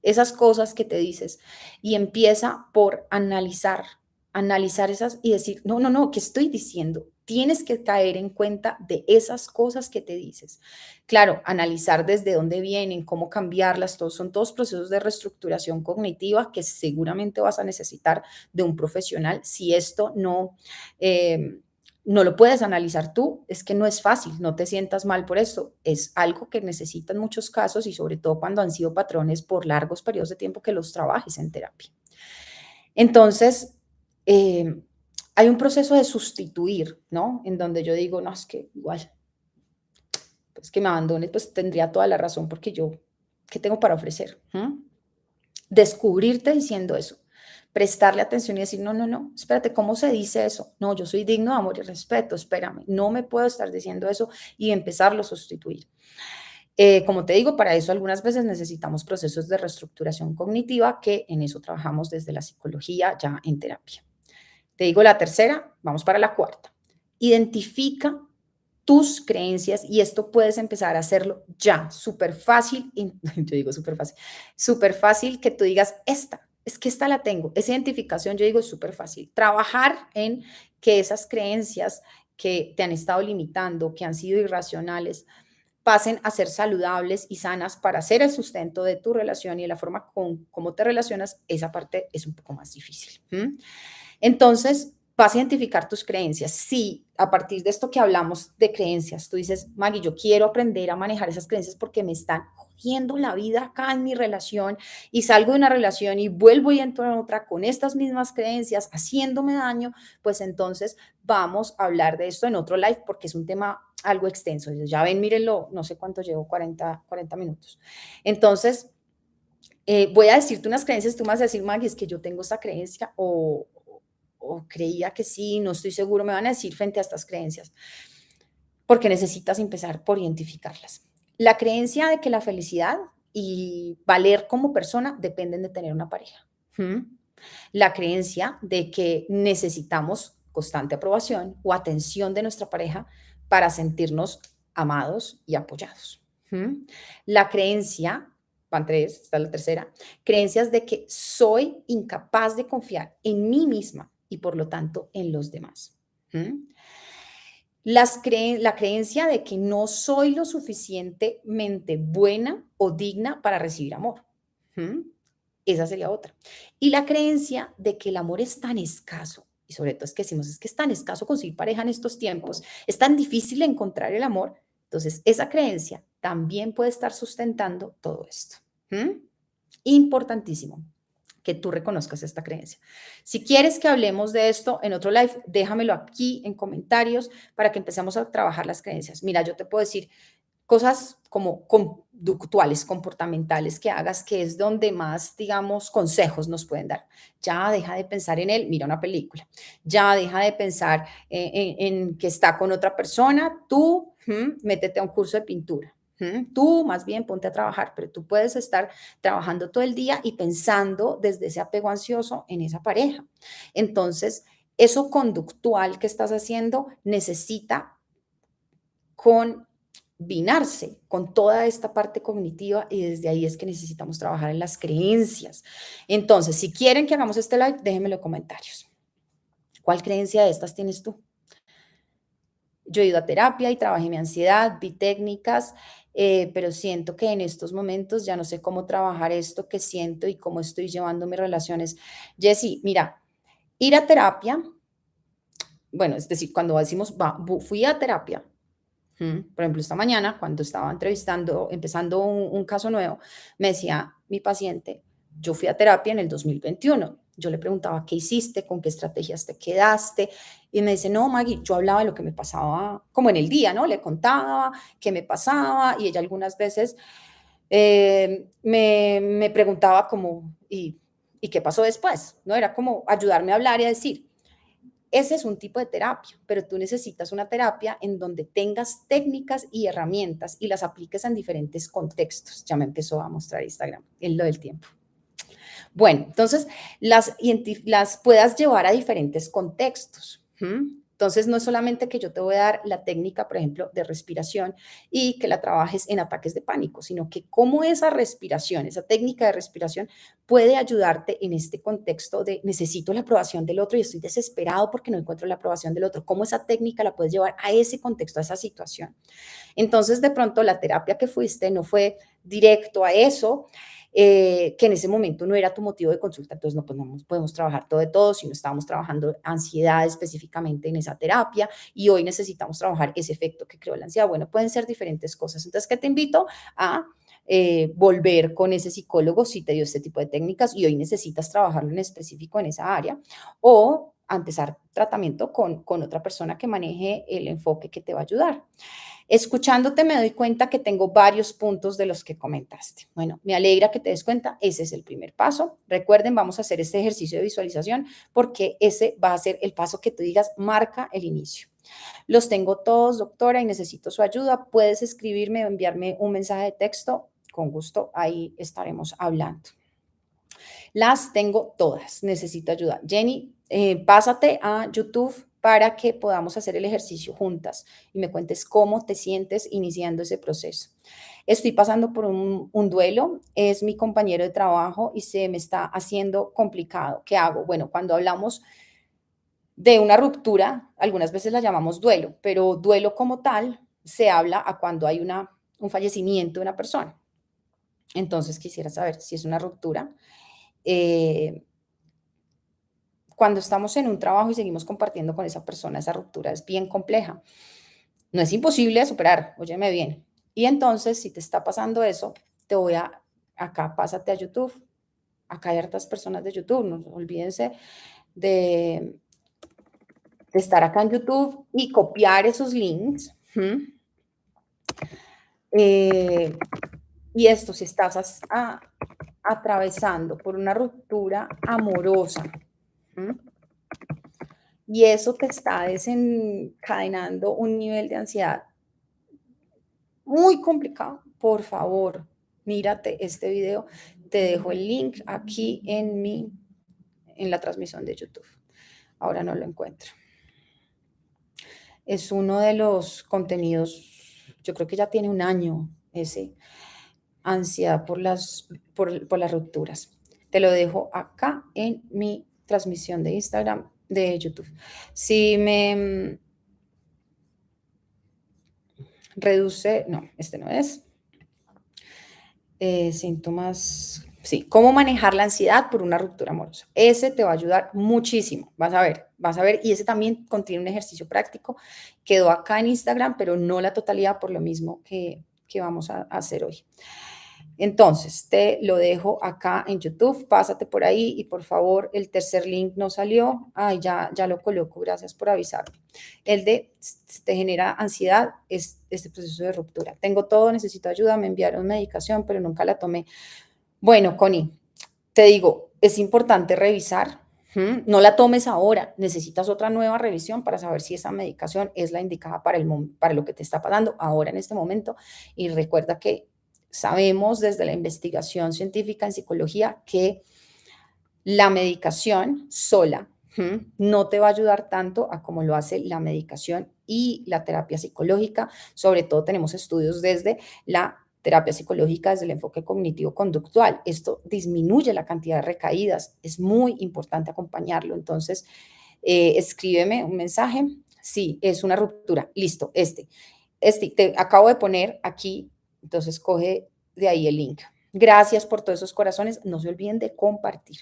esas cosas que te dices y empieza por analizar esas y decir, no, no, no, ¿qué estoy diciendo? Tienes que caer en cuenta de esas cosas que te dices. Claro, analizar desde dónde vienen, cómo cambiarlas, todos son todos procesos de reestructuración cognitiva que seguramente vas a necesitar de un profesional. Si esto no lo puedes analizar tú, es que no es fácil, no te sientas mal por esto. Es algo que necesitan muchos casos y sobre todo cuando han sido patrones por largos periodos de tiempo que los trabajes en terapia. Entonces, eh, hay un proceso de sustituir, ¿no? En donde yo digo, no, es que igual, pues que me abandones, pues tendría toda la razón porque yo, ¿qué tengo para ofrecer? Descubrirte diciendo eso, prestarle atención y decir, no, no, no, espérate, ¿cómo se dice eso? No, yo soy digno de amor y respeto, espérame, no me puedo estar diciendo eso y empezarlo a sustituir. Como te digo, para eso algunas veces necesitamos procesos de reestructuración cognitiva, que en eso trabajamos desde la psicología ya en terapia. Te digo la tercera, vamos para la cuarta. Identifica tus creencias y esto puedes empezar a hacerlo ya, súper fácil, yo digo súper fácil que tú digas, es que esta la tengo, esa identificación yo digo es súper fácil. Trabajar en que esas creencias que te han estado limitando, que han sido irracionales, pasen a ser saludables y sanas para ser el sustento de tu relación y de la forma con cómo te relacionas, esa parte es un poco más difícil. Entonces, vas a identificar tus creencias. Si a partir de esto que hablamos de creencias, tú dices, Maggie, yo quiero aprender a manejar esas creencias porque me están jodiendo la vida acá en mi relación y salgo de una relación y vuelvo y entro en otra con estas mismas creencias, haciéndome daño, pues entonces vamos a hablar de esto en otro live porque es un tema algo extenso. Ya ven, mírenlo, no sé cuánto llevo, 40 minutos. Entonces, voy a decirte unas creencias, tú me vas a decir, Maggie, es que yo tengo esta creencia o creía que sí, no estoy seguro, me van a decir frente a estas creencias, porque necesitas empezar por identificarlas. La creencia de que la felicidad y valer como persona dependen de tener una pareja. La creencia de que necesitamos constante aprobación o atención de nuestra pareja para sentirnos amados y apoyados. La creencia, van tres, esta es la tercera, creencias de que soy incapaz de confiar en mí misma y por lo tanto en los demás. La creencia de que no soy lo suficientemente buena o digna para recibir amor. Esa sería otra. Y la creencia de que el amor es tan escaso, y sobre todo es que decimos, es que es tan escaso conseguir pareja en estos tiempos, es tan difícil encontrar el amor. Entonces, esa creencia también puede estar sustentando todo esto. Importantísimo que tú reconozcas esta creencia. Si quieres que hablemos de esto en otro live, déjamelo aquí en comentarios para que empecemos a trabajar las creencias. Mira, yo te puedo decir cosas como conductuales, comportamentales que hagas, que es donde más, digamos, consejos nos pueden dar. Ya deja de pensar en él, mira una película. Ya deja de pensar en que está con otra persona, tú métete a un curso de pintura. Tú más bien ponte a trabajar, pero tú puedes estar trabajando todo el día y pensando desde ese apego ansioso en esa pareja. Entonces, eso conductual que estás haciendo necesita combinarse con toda esta parte cognitiva y desde ahí es que necesitamos trabajar en las creencias. Entonces, si quieren que hagamos este live, déjenmelo en comentarios. ¿Cuál creencia de estas tienes tú? Yo he ido a terapia y trabajé mi ansiedad, vi técnicas, pero siento que en estos momentos ya no sé cómo trabajar esto que siento y cómo estoy llevando mis relaciones. Jessie, mira, ir a terapia, bueno, es decir, cuando decimos fui a terapia, por ejemplo, esta mañana, cuando estaba empezando un caso nuevo, me decía mi paciente, yo fui a terapia en el 2021. Yo le preguntaba, ¿qué hiciste? ¿Con qué estrategias te quedaste? Y me dice, no, Maggie, yo hablaba de lo que me pasaba como en el día, ¿no? Le contaba qué me pasaba y ella algunas veces me preguntaba como, ¿Y qué pasó después? ¿No? Era como ayudarme a hablar y a decir, ese es un tipo de terapia, pero tú necesitas una terapia en donde tengas técnicas y herramientas y las apliques en diferentes contextos. Ya me empezó a mostrar Instagram en lo del tiempo. Bueno, entonces las puedas llevar a diferentes contextos. Entonces, no es solamente que yo te voy a dar la técnica, por ejemplo, de respiración y que la trabajes en ataques de pánico, sino que cómo esa respiración, esa técnica de respiración puede ayudarte en este contexto de necesito la aprobación del otro y estoy desesperado porque no encuentro la aprobación del otro. ¿Cómo esa técnica la puedes llevar a ese contexto, a esa situación? Entonces, de pronto, la terapia que fuiste no fue directo a eso, que en ese momento no era tu motivo de consulta, entonces no, pues no podemos trabajar todo de todo, sino estábamos trabajando ansiedad específicamente en esa terapia y hoy necesitamos trabajar ese efecto que creó la ansiedad. Bueno, pueden ser diferentes cosas. Entonces, ¿qué te invito a volver con ese psicólogo si te dio este tipo de técnicas y hoy necesitas trabajarlo en específico en esa área? O a empezar tratamiento con otra persona que maneje el enfoque que te va a ayudar. Escuchándote me doy cuenta que tengo varios puntos de los que comentaste. Bueno, me alegra que te des cuenta, ese es el primer paso. Recuerden, vamos a hacer este ejercicio de visualización porque ese va a ser el paso que tú digas, marca el inicio. Los tengo todos, doctora, y necesito su ayuda. Puedes escribirme o enviarme un mensaje de texto. Con gusto, ahí estaremos hablando. Las tengo todas, necesito ayuda. Jenny, pásate a YouTube para que podamos hacer el ejercicio juntas y me cuentes cómo te sientes iniciando ese proceso. Estoy pasando por un duelo, es mi compañero de trabajo y se me está haciendo complicado. ¿Qué hago? Bueno, cuando hablamos de una ruptura, algunas veces la llamamos duelo, pero duelo como tal se habla a cuando hay un fallecimiento de una persona. Entonces quisiera saber si es una ruptura. eh, Cuando estamos en un trabajo y seguimos compartiendo con esa persona, esa ruptura es bien compleja. No es imposible de superar, óyeme bien. Y entonces, si te está pasando eso, te voy a, acá, pásate a YouTube. Acá hay hartas personas de YouTube, no olvídense de, de estar acá en YouTube y copiar esos links. Eh, y esto, si estás atravesando por una ruptura amorosa, ¿m? Y eso te está desencadenando un nivel de ansiedad muy complicado, por favor, mírate este video. Te dejo el link aquí en la transmisión de YouTube. Ahora no lo encuentro. Es uno de los contenidos, yo creo que ya tiene un año ese, ansiedad por las rupturas. Te lo dejo acá en mi transmisión de Instagram, de YouTube. Si me reduce, no, este no es. Síntomas, sí, cómo manejar la ansiedad por una ruptura amorosa. Ese te va a ayudar muchísimo, vas a ver, y ese también contiene un ejercicio práctico, quedó acá en Instagram, pero no la totalidad por lo mismo que vamos a hacer hoy. Entonces, te lo dejo acá en YouTube, pásate por ahí y por favor, el tercer link no salió. Ay, ya lo coloco, gracias por avisarme. El de te genera ansiedad es este proceso de ruptura. Tengo todo, necesito ayuda, me enviaron medicación, pero nunca la tomé. Bueno, Connie, te digo, es importante revisar. No la tomes ahora, necesitas otra nueva revisión para saber si esa medicación es la indicada para lo que te está pasando ahora en este momento. Y recuerda que sabemos desde la investigación científica en psicología que la medicación sola no te va a ayudar tanto a como lo hace la medicación y la terapia psicológica. Sobre todo tenemos estudios desde la terapia psicológica, desde el enfoque cognitivo-conductual. Esto disminuye la cantidad de recaídas. Es muy importante acompañarlo. Entonces, escríbeme un mensaje. Sí, es una ruptura. Listo, te acabo de poner aquí, entonces coge de ahí el link. Gracias por todos esos corazones. No se olviden de compartir.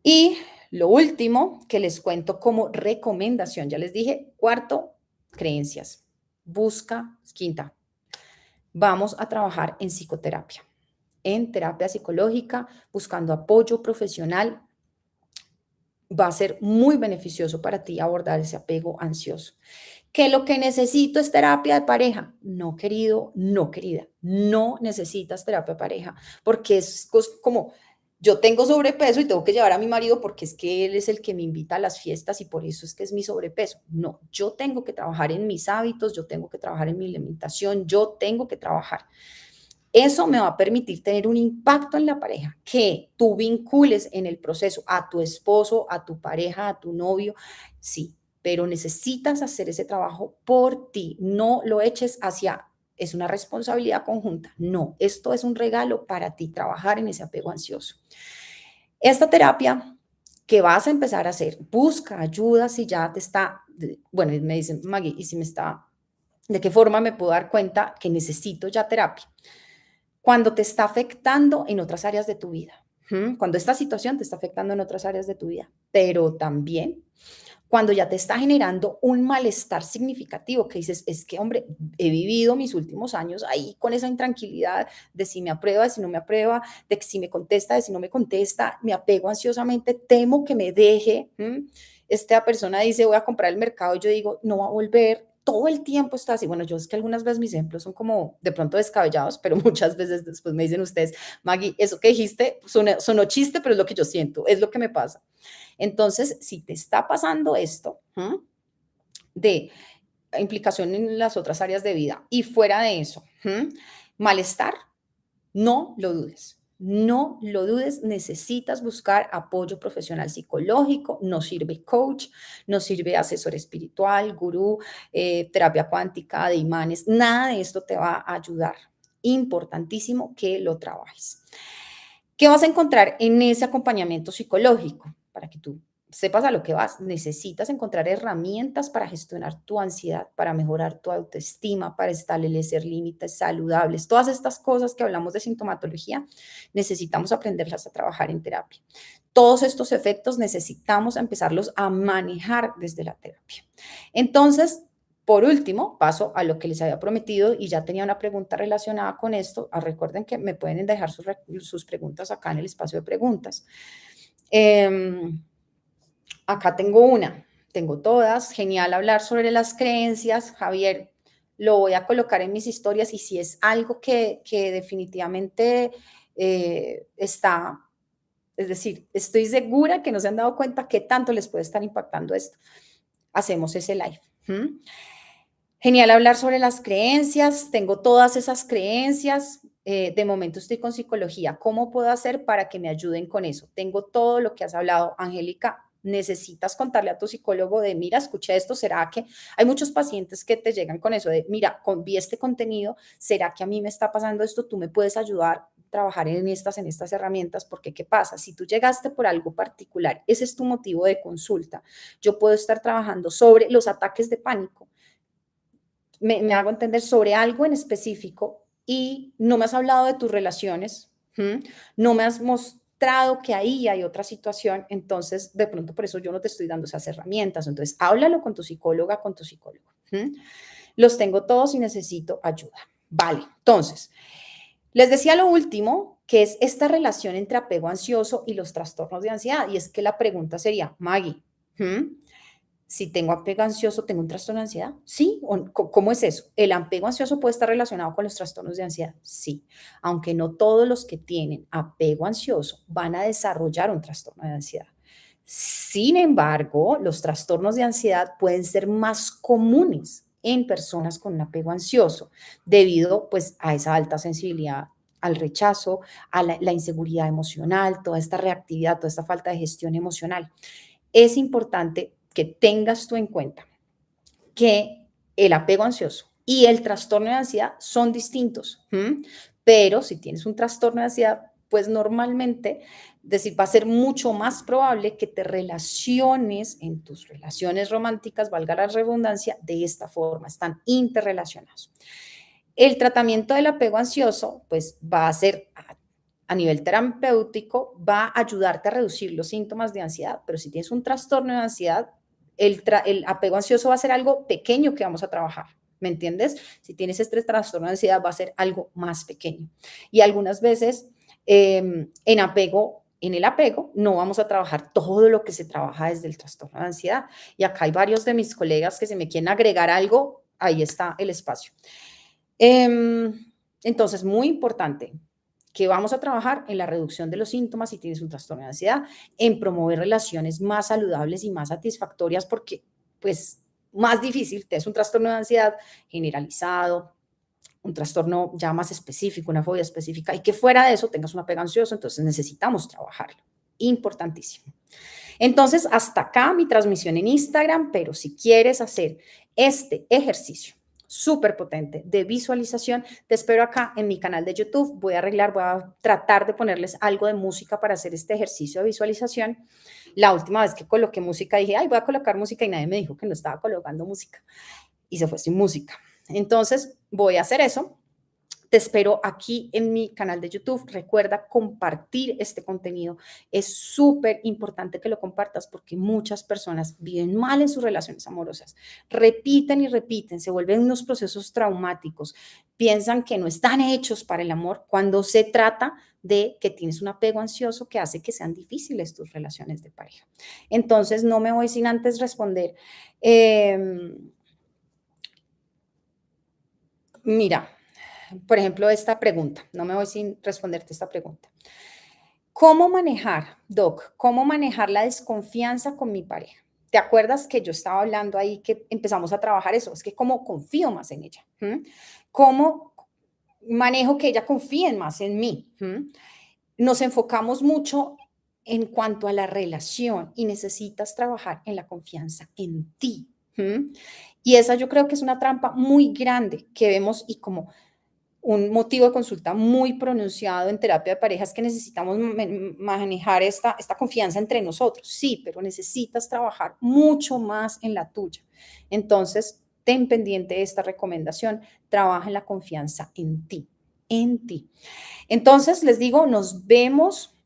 Y lo último que les cuento como recomendación, ya les dije, cuarto, creencias. Quinta, vamos a trabajar en psicoterapia, en terapia psicológica, buscando apoyo profesional. Va a ser muy beneficioso para ti abordar ese apego ansioso. Que lo que necesito es terapia de pareja. No, querido, no, querida, no necesitas terapia de pareja, porque es como Yo tengo sobrepeso y tengo que llevar a mi marido porque es que él es el que me invita a las fiestas y por eso es que es mi sobrepeso. No, yo tengo que trabajar en mis hábitos, yo tengo que trabajar en mi alimentación, yo tengo que trabajar. Eso me va a permitir tener un impacto en la pareja, que tú vincules en el proceso a tu esposo, a tu pareja, a tu novio, sí, pero necesitas hacer ese trabajo por ti, no lo eches hacia, es una responsabilidad conjunta, no, esto es un regalo para ti, trabajar en ese apego ansioso. Esta terapia que vas a empezar a hacer, busca ayuda si ya te está, bueno, y me dicen, Maggie, ¿y si me está, de qué forma me puedo dar cuenta que necesito ya terapia? Cuando te está afectando en otras áreas de tu vida, cuando esta situación te está afectando en otras áreas de tu vida, pero también cuando ya te está generando un malestar significativo, que dices, es que, hombre, he vivido mis últimos años ahí con esa intranquilidad de si me aprueba, de si no me aprueba, de que si me contesta, de si no me contesta, me apego ansiosamente, temo que me deje. Esta persona dice, voy a comprar el mercado, y yo digo, no va a volver. Todo el tiempo está así. Bueno, yo es que algunas veces mis ejemplos son como de pronto descabellados, pero muchas veces después me dicen ustedes, Maggie, eso que dijiste sonó chiste, pero es lo que yo siento, es lo que me pasa. Entonces, si te está pasando esto, de implicación en las otras áreas de vida y fuera de eso, malestar, no lo dudes. No lo dudes, necesitas buscar apoyo profesional psicológico, no sirve coach, no sirve asesor espiritual, gurú, terapia cuántica, de imanes, nada de esto te va a ayudar. Importantísimo que lo trabajes. ¿Qué vas a encontrar en ese acompañamiento psicológico? Para que tú sepas a lo que vas, necesitas encontrar herramientas para gestionar tu ansiedad, para mejorar tu autoestima, para establecer límites saludables. Todas estas cosas que hablamos de sintomatología, necesitamos aprenderlas a trabajar en terapia. Todos estos efectos necesitamos empezarlos a manejar desde la terapia. Entonces, por último, paso a lo que les había prometido y ya tenía una pregunta relacionada con esto. Recuerden que me pueden dejar sus preguntas acá en el espacio de preguntas. Acá tengo una, tengo todas. Genial hablar sobre las creencias. Javier, lo voy a colocar en mis historias y si es algo que definitivamente está, es decir, estoy segura que no se han dado cuenta qué tanto les puede estar impactando esto. Hacemos ese live. Genial hablar sobre las creencias, tengo todas esas creencias, de momento estoy con psicología, ¿cómo puedo hacer para que me ayuden con eso? Tengo todo lo que has hablado, Angélica, necesitas contarle a tu psicólogo de, mira, escuché esto, ¿será que hay muchos pacientes que te llegan con eso de, mira, vi este contenido, ¿será que a mí me está pasando esto? Tú me puedes ayudar a trabajar en estas herramientas, porque ¿qué pasa? Si tú llegaste por algo particular, ese es tu motivo de consulta, yo puedo estar trabajando sobre los ataques de pánico, me hago entender sobre algo en específico y no me has hablado de tus relaciones, no me has mostrado que ahí hay otra situación, entonces de pronto por eso yo no te estoy dando esas herramientas. Entonces, háblalo con tu psicóloga, con tu psicólogo. Los tengo todos y necesito ayuda. Vale, entonces, les decía lo último, que es esta relación entre apego ansioso y los trastornos de ansiedad. Y es que la pregunta sería, Maggie, si tengo apego ansioso, ¿tengo un trastorno de ansiedad? Sí, ¿cómo es eso? ¿El apego ansioso puede estar relacionado con los trastornos de ansiedad? Sí, aunque no todos los que tienen apego ansioso van a desarrollar un trastorno de ansiedad. Sin embargo, los trastornos de ansiedad pueden ser más comunes en personas con un apego ansioso debido pues a esa alta sensibilidad al rechazo, a la inseguridad emocional, toda esta reactividad, toda esta falta de gestión emocional. Es importante que tengas tú en cuenta que el apego ansioso y el trastorno de ansiedad son distintos, pero si tienes un trastorno de ansiedad, pues normalmente, decir, va a ser mucho más probable que te relaciones en tus relaciones románticas, valga la redundancia, de esta forma, están interrelacionados. El tratamiento del apego ansioso, pues va a ser a nivel terapéutico, va a ayudarte a reducir los síntomas de ansiedad, pero si tienes un trastorno de ansiedad, el apego ansioso va a ser algo pequeño que vamos a trabajar, ¿me entiendes? Si tienes este trastorno de ansiedad, va a ser algo más pequeño. Y algunas veces en el apego no vamos a trabajar todo lo que se trabaja desde el trastorno de ansiedad. Y acá hay varios de mis colegas que se me quieren agregar algo, ahí está el espacio. Entonces, muy importante, que vamos a trabajar en la reducción de los síntomas si tienes un trastorno de ansiedad, en promover relaciones más saludables y más satisfactorias, porque pues más difícil, te es un trastorno de ansiedad generalizado, un trastorno ya más específico, una fobia específica, y que fuera de eso tengas un apego ansioso, entonces necesitamos trabajarlo. Importantísimo. Entonces, hasta acá mi transmisión en Instagram, pero si quieres hacer este ejercicio súper potente de visualización, te espero acá en mi canal de YouTube. Voy a tratar de ponerles algo de música para hacer este ejercicio de visualización. La última vez que coloqué música dije, ay, voy a colocar música y nadie me dijo que no estaba colocando música y se fue sin música. Entonces, voy a hacer eso. Te espero aquí en mi canal de YouTube. Recuerda compartir este contenido. Es súper importante que lo compartas porque muchas personas viven mal en sus relaciones amorosas. Repiten y repiten, se vuelven unos procesos traumáticos. Piensan que no están hechos para el amor cuando se trata de que tienes un apego ansioso que hace que sean difíciles tus relaciones de pareja. Entonces, no me voy sin antes responder. Mira, por ejemplo, esta pregunta, no me voy sin responderte esta pregunta. ¿Cómo manejar, Doc, cómo manejar la desconfianza con mi pareja? ¿Te acuerdas que yo estaba hablando ahí que empezamos a trabajar eso? Es que cómo confío más en ella. ¿Mm? ¿Cómo manejo que ella confíe más en mí? ¿Mm? Nos enfocamos mucho en cuanto a la relación y necesitas trabajar en la confianza en ti. ¿Mm? Y esa yo creo que es una trampa muy grande que vemos y como un motivo de consulta muy pronunciado en terapia de parejas que necesitamos manejar esta confianza entre nosotros. Sí, pero necesitas trabajar mucho más en la tuya. Entonces, ten pendiente de esta recomendación, trabaja en la confianza en ti, en ti. Entonces, les digo, nos vemos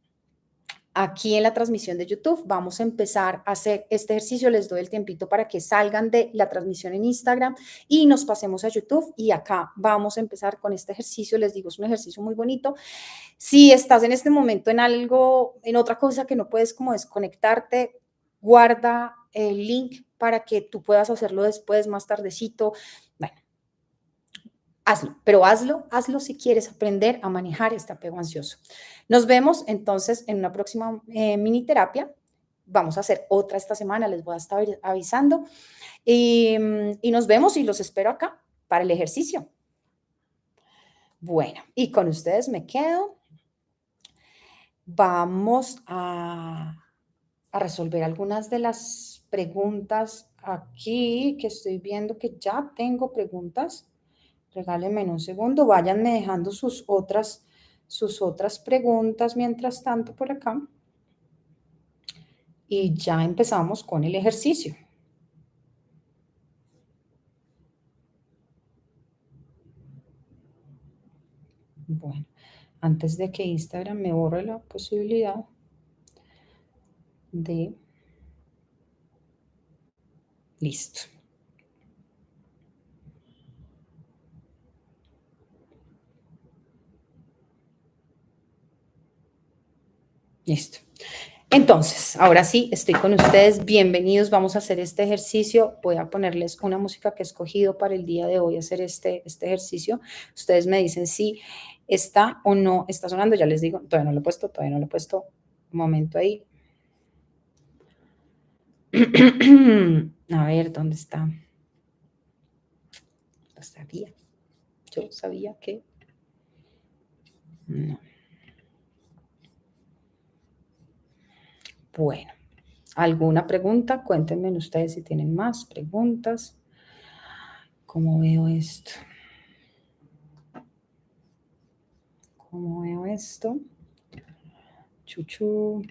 aquí en la transmisión de YouTube. Vamos a empezar a hacer este ejercicio. Les doy el tiempito para que salgan de la transmisión en Instagram y nos pasemos a YouTube. Y acá vamos a empezar con este ejercicio. Les digo, es un ejercicio muy bonito. Si estás en este momento en algo, en otra cosa que no puedes como desconectarte, guarda el link para que tú puedas hacerlo después, más tardecito. Bueno, hazlo, pero hazlo si quieres aprender a manejar este apego ansioso. Nos vemos entonces en una próxima mini terapia. Vamos a hacer otra esta semana, les voy a estar avisando. Y nos vemos y los espero acá para el ejercicio. Bueno, y con ustedes me quedo. Vamos a resolver algunas de las preguntas aquí que estoy viendo que ya tengo preguntas. Regálenme un segundo, váyanme dejando sus otras preguntas mientras tanto por acá. Y ya empezamos con el ejercicio. Bueno, antes de que Instagram me borre la posibilidad de... Listo. Listo. Entonces, ahora sí, estoy con ustedes. Bienvenidos. Vamos a hacer este ejercicio. Voy a ponerles una música que he escogido para el día de hoy, hacer este ejercicio. Ustedes me dicen si está o no está sonando. Ya les digo, todavía no lo he puesto, todavía no lo he puesto. Un momento ahí. A ver, ¿dónde está? Lo sabía. Yo sabía que... No. Bueno, ¿alguna pregunta? Cuéntenme ustedes si tienen más preguntas. ¿Cómo veo esto? ¿Cómo veo esto? Chuchu.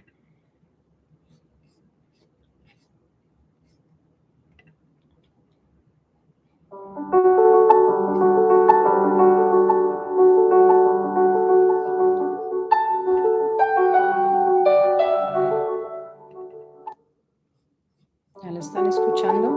¿Ya lo están escuchando?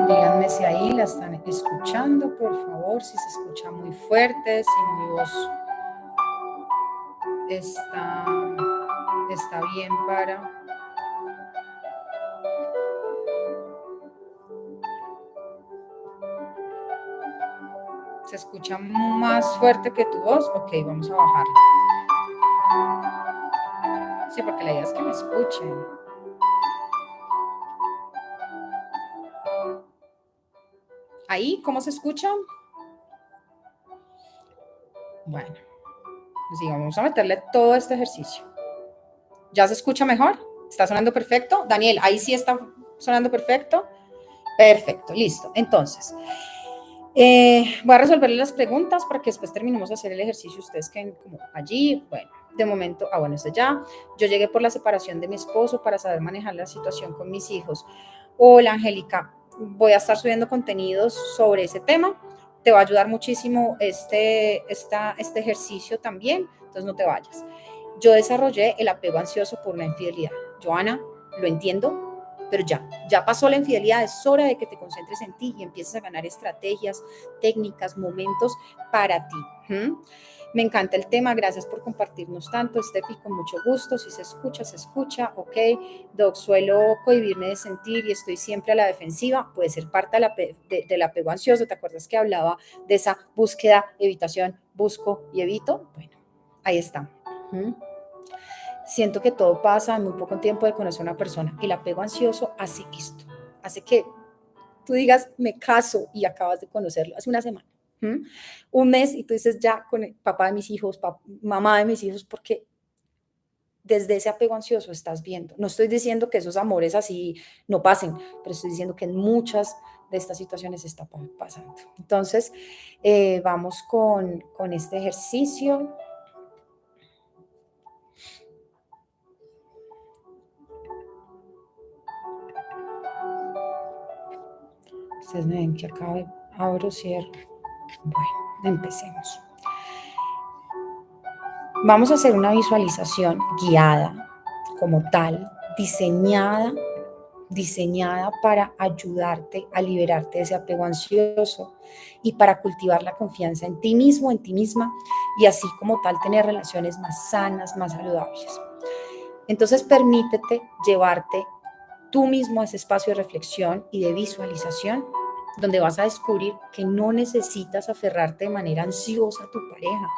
Díganme si ahí la están escuchando, por favor, si se escucha muy fuerte, si mi voz está, está bien para... ¿Se escucha más fuerte que tu voz? Ok, vamos a bajarla. Sí, porque la idea es que me escuchen. ¿Ahí? ¿Cómo se escucha? Bueno, pues digamos, vamos a meterle todo este ejercicio. ¿Ya se escucha mejor? ¿Está sonando perfecto? Daniel, ahí sí está sonando perfecto. Perfecto, listo. Entonces, voy a resolverle las preguntas para que después terminemos de hacer el ejercicio. Ustedes queden como allí. Bueno, de momento, bueno, eso ya. Yo llegué por la separación de mi esposo para saber manejar la situación con mis hijos. Hola, Angélica. Voy a estar subiendo contenidos sobre ese tema. Te va a ayudar muchísimo este ejercicio también. Entonces, no te vayas. Yo desarrollé el apego ansioso por una infidelidad. Joana, lo entiendo, pero ya pasó la infidelidad, es hora de que te concentres en ti y empieces a ganar estrategias, técnicas, momentos para ti. Me encanta el tema, gracias por compartirnos tanto, Steffi, con mucho gusto. Si se escucha, ok. Doc, suelo cohibirme de sentir y estoy siempre a la defensiva, puede ser parte del apego ansioso. ¿Te acuerdas que hablaba de esa búsqueda, evitación, busco y evito? Bueno, ahí está. Siento que todo pasa en muy poco tiempo de conocer a una persona. El apego ansioso hace esto, hace que tú digas, me caso y acabas de conocerlo hace una semana, un mes y tú dices, ya con el papá de mis hijos, mamá de mis hijos, porque desde ese apego ansioso estás viendo. No estoy diciendo que esos amores así no pasen, pero estoy diciendo que en muchas de estas situaciones está pasando. Entonces, vamos con este ejercicio. Ustedes me ven que acá abro, cierro. Bueno, empecemos. Vamos a hacer una visualización guiada como tal, diseñada para ayudarte a liberarte de ese apego ansioso y para cultivar la confianza en ti mismo, en ti misma, y así como tal tener relaciones más sanas, más saludables. Entonces permítete llevarte tú mismo a ese espacio de reflexión y de visualización donde vas a descubrir que no necesitas aferrarte de manera ansiosa a tu pareja,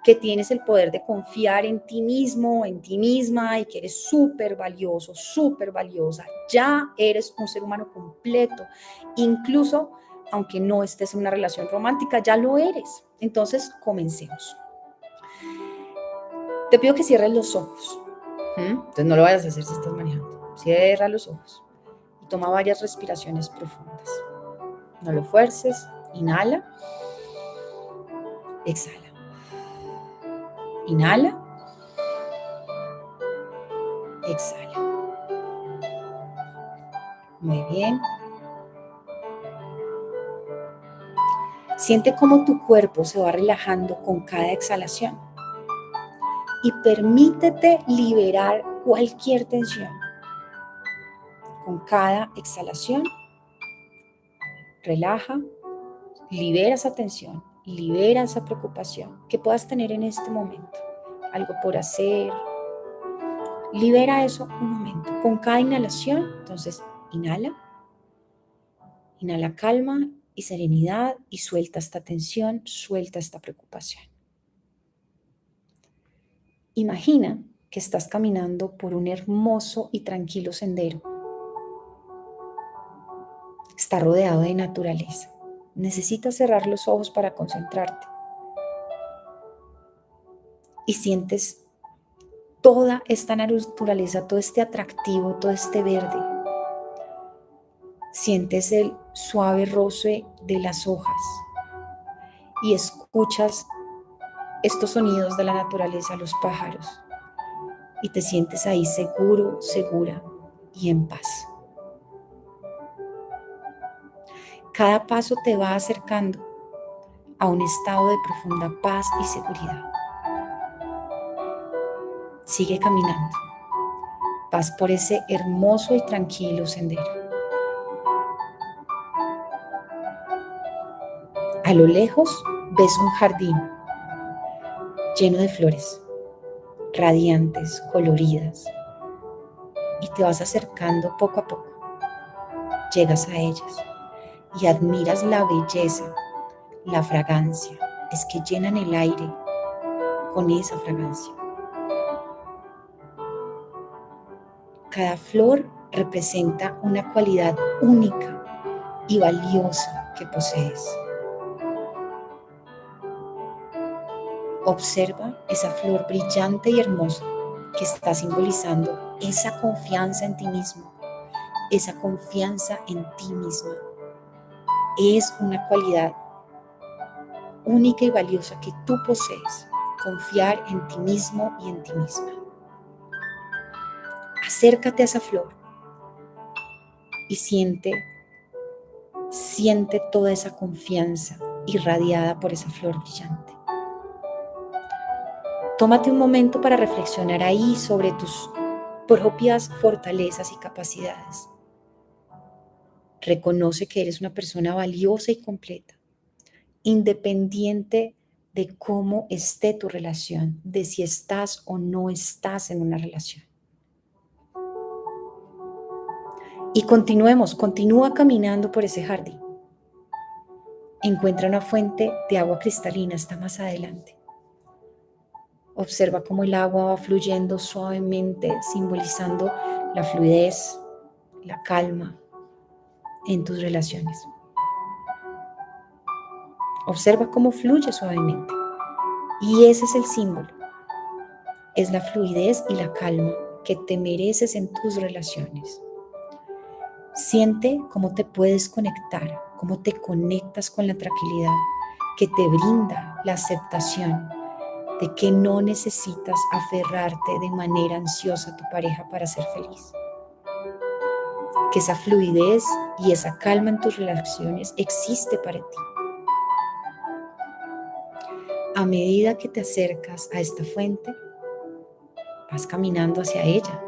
que tienes el poder de confiar en ti mismo, en ti misma y que eres súper valioso, súper valiosa. Ya eres un ser humano completo, incluso aunque no estés en una relación romántica, ya lo eres. Entonces, comencemos. Te pido que cierres los ojos. Entonces, no lo vayas a hacer si estás manejando. Cierra los ojos y toma varias respiraciones profundas. No lo fuerces, inhala, exhala. Inhala, exhala. Muy bien. Siente cómo tu cuerpo se va relajando con cada exhalación y permítete liberar cualquier tensión. Con cada exhalación, relaja, libera esa tensión, libera esa preocupación que puedas tener en este momento. Algo por hacer. Libera eso un momento. Con cada inhalación, entonces, inhala calma y serenidad y suelta esta tensión, suelta esta preocupación. Imagina que estás caminando por un hermoso y tranquilo sendero. Está rodeado de naturaleza. Necesitas cerrar los ojos para concentrarte. Y sientes toda esta naturaleza, todo este atractivo, todo este verde. Sientes el suave roce de las hojas y escuchas estos sonidos de la naturaleza, los pájaros, y te sientes ahí seguro, segura y en paz. Cada paso te va acercando a un estado de profunda paz y seguridad. Sigue caminando. Vas por ese hermoso y tranquilo sendero. A lo lejos ves un jardín lleno de flores. radiantes, coloridas, y te vas acercando poco a poco. Llegas a ellas y admiras la belleza, la fragancia. Es que llenan el aire con esa fragancia. Cada flor representa una cualidad única y valiosa que posees. Observa esa flor brillante y hermosa que está simbolizando esa confianza en ti mismo, esa confianza en ti misma. Es una cualidad única y valiosa que tú posees, confiar en ti mismo y en ti misma. Acércate a esa flor y siente toda esa confianza irradiada por esa flor brillante. Tómate un momento para reflexionar ahí sobre tus propias fortalezas y capacidades. Reconoce que eres una persona valiosa y completa, independiente de cómo esté tu relación, de si estás o no estás en una relación. Y continúa caminando por ese jardín. Encuentra una fuente de agua cristalina, está más adelante. Observa cómo el agua va fluyendo suavemente, simbolizando la fluidez, la calma en tus relaciones. Observa cómo fluye suavemente. Y ese es el símbolo. Es la fluidez y la calma que te mereces en tus relaciones. Siente cómo te puedes conectar, cómo te conectas con la tranquilidad que te brinda la aceptación de que no necesitas aferrarte de manera ansiosa a tu pareja para ser feliz. Que esa fluidez y esa calma en tus relaciones existe para ti. A medida que te acercas a esta fuente, vas caminando hacia ella,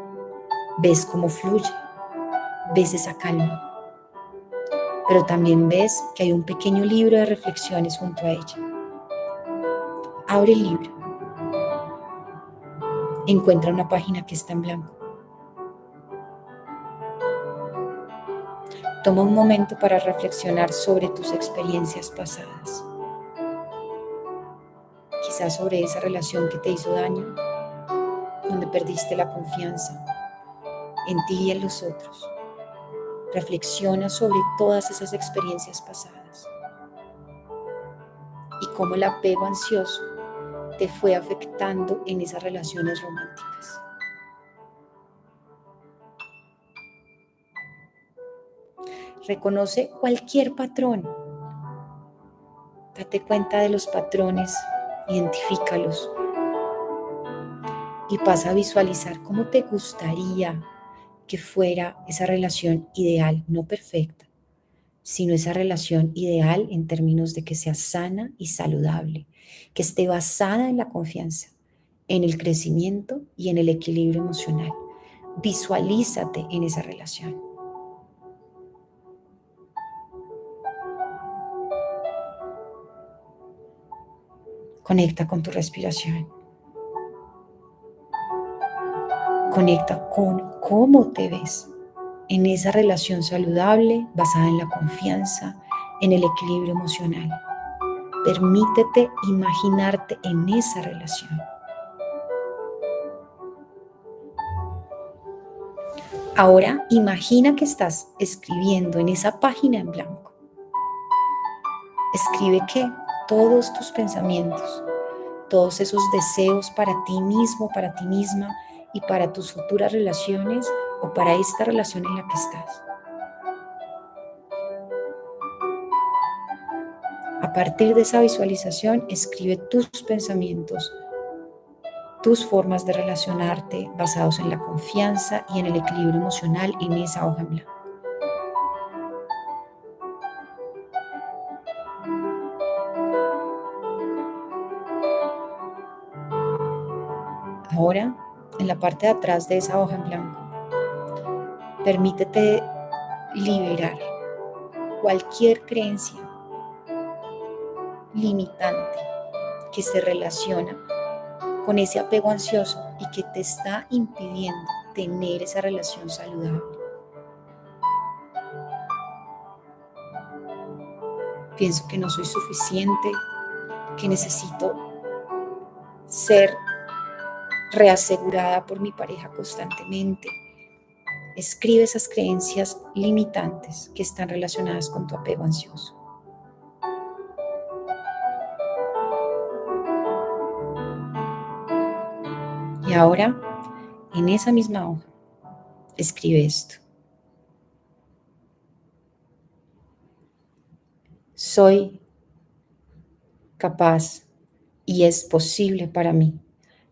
ves cómo fluye, ves esa calma, pero también ves que hay un pequeño libro de reflexiones junto a ella. Abre el libro, encuentra una página que está en blanco. Toma un momento para reflexionar sobre tus experiencias pasadas, quizás sobre esa relación que te hizo daño, donde perdiste la confianza en ti y en los otros. Reflexiona sobre todas esas experiencias pasadas y cómo el apego ansioso te fue afectando en esas relaciones románticas. Reconoce cualquier patrón. Date cuenta de los patrones, identifícalos y pasa a visualizar cómo te gustaría que fuera esa relación ideal, no perfecta, sino esa relación ideal en términos de que sea sana y saludable, que esté basada en la confianza, en el crecimiento y en el equilibrio emocional. Visualízate en esa relación. Conecta con tu respiración. Conecta con cómo te ves en esa relación saludable basada en la confianza, en el equilibrio emocional. Permítete imaginarte en esa relación. Ahora imagina que estás escribiendo en esa página en blanco. Escribe que todos tus pensamientos, todos esos deseos para ti mismo, para ti misma y para tus futuras relaciones o para esta relación en la que estás. A partir de esa visualización, escribe tus pensamientos, tus formas de relacionarte basados en la confianza y en el equilibrio emocional en esa hoja en blanco. Ahora, en la parte de atrás de esa hoja en blanco, permítete liberar cualquier creencia limitante que se relaciona con ese apego ansioso y que te está impidiendo tener esa relación saludable. Pienso que no soy suficiente, que necesito ser reasegurada por mi pareja constantemente. Escribe esas creencias limitantes que están relacionadas con tu apego ansioso. Y ahora, en esa misma hoja, escribe esto. Soy capaz y es posible para mí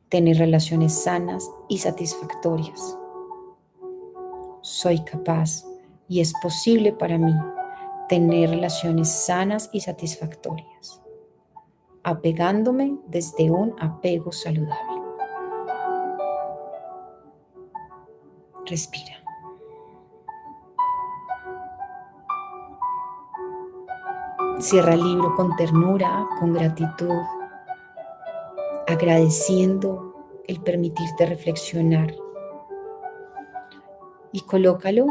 tener relaciones sanas y satisfactorias. Soy capaz y es posible para mí tener relaciones sanas y satisfactorias, apegándome desde un apego saludable. Respira. Cierra el libro con ternura, con gratitud, agradeciendo el permitirte reflexionar y colócalo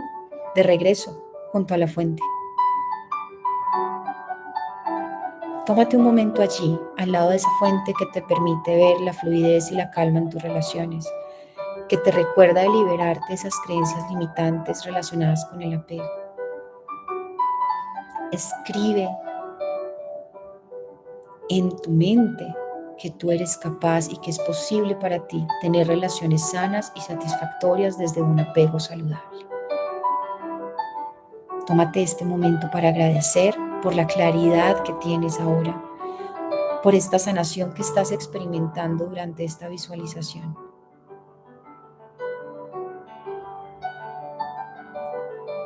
de regreso junto a la fuente. Tómate un momento allí, al lado de esa fuente que te permite ver la fluidez y la calma en tus relaciones, que te recuerda de liberarte de esas creencias limitantes relacionadas con el apego. Escribe en tu mente que tú eres capaz y que es posible para ti tener relaciones sanas y satisfactorias desde un apego saludable. Tómate este momento para agradecer por la claridad que tienes ahora, por esta sanación que estás experimentando durante esta visualización.